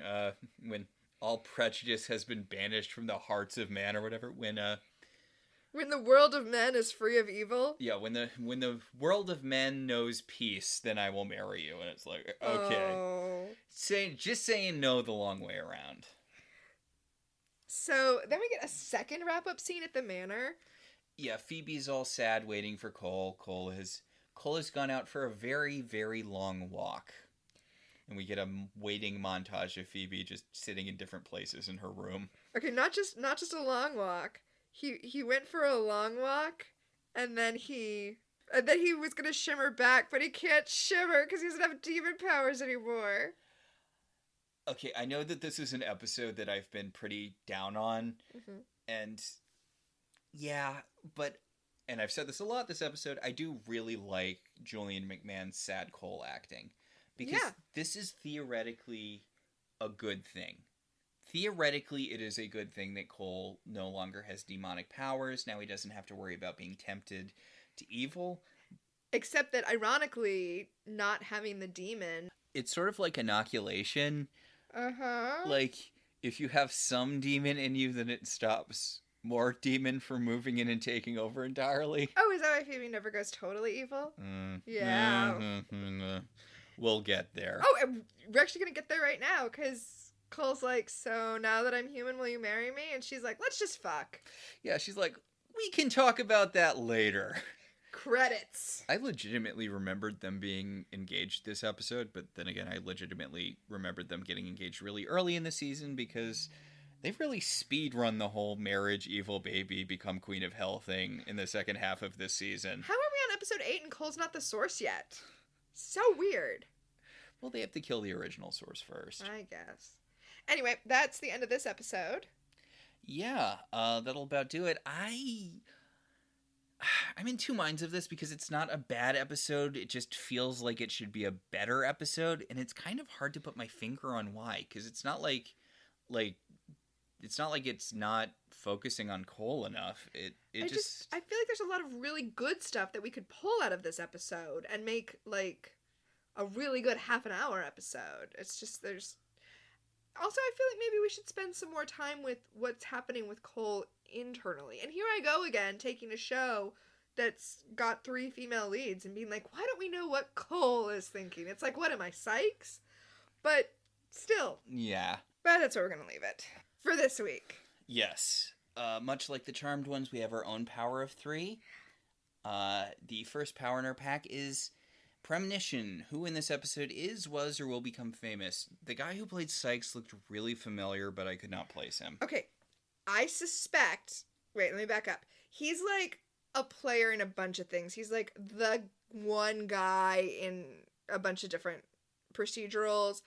all prejudice has been banished from the hearts of man or whatever. When the world of men is free of evil? Yeah, when the world of men knows peace, then I will marry you. And it's like, okay. Oh. Just saying no the long way around. So then we get a second wrap-up scene at the manor. Yeah, Phoebe's all sad waiting for Cole. Cole has gone out for a very, very long walk. And we get a waiting montage of Phoebe just sitting in different places in her room. Okay, not just a long walk. He went for a long walk, and then he was gonna shimmer back, but he can't shimmer because he doesn't have demon powers anymore. Okay, I know that this is an episode that I've been pretty down on, and yeah, and I've said this a lot this episode, I do really like Julian McMahon's sad Cole acting, because this is theoretically a good thing. Theoretically, it is a good thing that Cole no longer has demonic powers. Now he doesn't have to worry about being tempted to evil. Except that, ironically, not having the demon... It's sort of like inoculation. Uh-huh. Like, if you have some demon in you, then it stops more demon from moving in and taking over entirely. Oh, is that why Phoebe never goes totally evil? Yeah. We'll get there. Oh, and we're actually going to get there right now, because... Cole's like, so now that I'm human, will you marry me? And she's like, let's just fuck. Yeah, she's like, we can talk about that later. Credits. I legitimately remembered them being engaged this episode, but then again, I legitimately remembered them getting engaged really early in the season because they've really speed run the whole marriage, evil baby, become queen of hell thing in the second half of this season. How are we on episode 8 and Cole's not the source yet? So weird. Well, they have to kill the original source first. I guess. Anyway, that's the end of this episode. Yeah, that'll about do it. I'm in two minds of this because it's not a bad episode. It just feels like it should be a better episode, and it's kind of hard to put my finger on why, because it's not like it's not focusing on Cole enough. I feel like there's a lot of really good stuff that we could pull out of this episode and make like a really good half an hour episode. It's just Also, I feel like maybe we should spend some more time with what's happening with Cole internally. And here I go again, taking a show that's got 3 female leads and being like, why don't we know what Cole is thinking? It's like, what am I, Sykes? But still. Yeah. But that's where we're going to leave it for this week. Yes. Much like the Charmed ones, we have our own power of 3. The first power in our pack is... Premonition, who in this episode is, was, or will become famous. The guy who played Sykes looked really familiar, but I could not place him. Okay, I suspect... Wait, let me back up. He's like a player in a bunch of things. He's like the one guy in a bunch of different procedurals.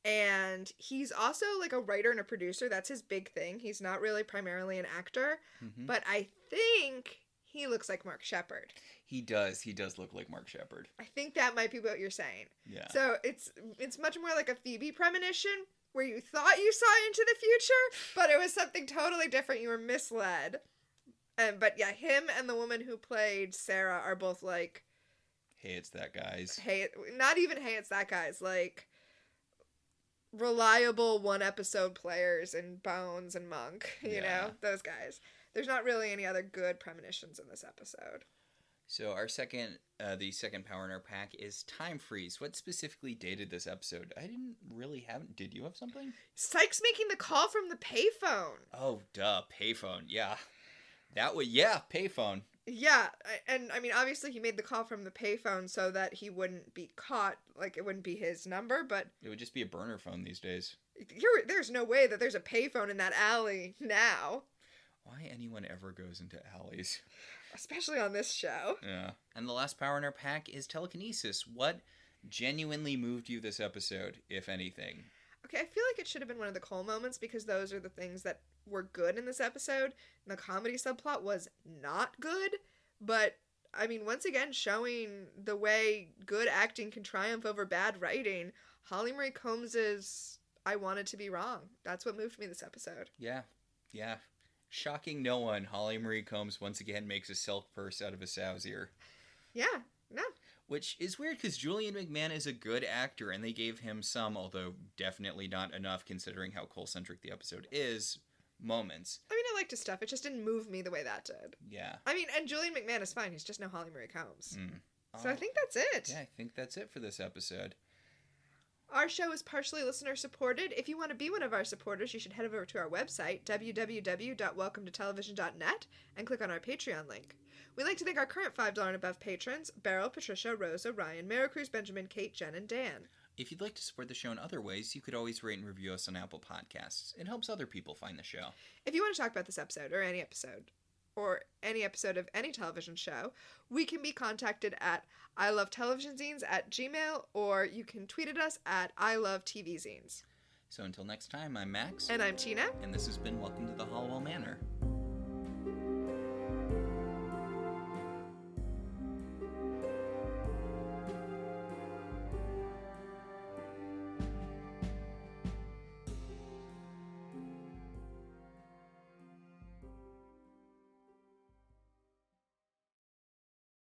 And he's also like a writer and a producer. That's his big thing. He's not really primarily an actor. Mm-hmm. But I think... he looks like Mark Sheppard. He does look like Mark Sheppard. I think that might be what you're saying. Yeah. So it's much more like a Phoebe premonition, where you thought you saw into the future, but it was something totally different. You were misled. But yeah, him and the woman who played Sarah are both like... Hey, it's that guy's. Not even hey, it's that guy's. Like, reliable one-episode players in Bones and Monk. You know? Those guys. There's not really any other good premonitions in this episode. So the second power in our pack is Time Freeze. What specifically dated this episode? I didn't really have... Did you have something? Sykes making the call from the payphone. Oh, duh. Payphone. Yeah. Payphone. Yeah. And, I mean, obviously he made the call from the payphone so that he wouldn't be caught. Like, it wouldn't be his number, but... It would just be a burner phone these days. There's no way that there's a payphone in that alley now. Why anyone ever goes into alleys? Especially on this show. Yeah. And the last power in our pack is telekinesis. What genuinely moved you this episode, if anything? Okay, I feel like it should have been one of the Cole moments because those are the things that were good in this episode. And the comedy subplot was not good, but I mean, once again, showing the way good acting can triumph over bad writing. Holly Marie Combs's I Wanted to Be Wrong. That's what moved me this episode. Yeah. Shocking no one, Holly Marie Combs once again makes a silk purse out of a sow's ear. Yeah, no. Which is weird because Julian McMahon is a good actor and they gave him some, although definitely not enough considering how Cole-centric the episode is, moments. I mean, I liked his stuff. It just didn't move me the way that did. Yeah. I mean, and Julian McMahon is fine. He's just no Holly Marie Combs. So I think that's it. Yeah, I think that's it for this episode. Our show is partially listener supported. If you want to be one of our supporters, you should head over to our website, www.welcometotelevision.net, and click on our Patreon link. We'd like to thank our current $5 and above patrons, Beryl, Patricia, Rosa, Ryan, Maricruz, Benjamin, Kate, Jen, and Dan. If you'd like to support the show in other ways, you could always rate and review us on Apple Podcasts. It helps other people find the show. If you want to talk about this episode, or any episode of any television show, we can be contacted at ilovetelevisionzines@gmail.com, or you can tweet at us at ilovetvzines. So until next time, I'm Max. And I'm Tina. And this has been Welcome to the Halliwell Manor.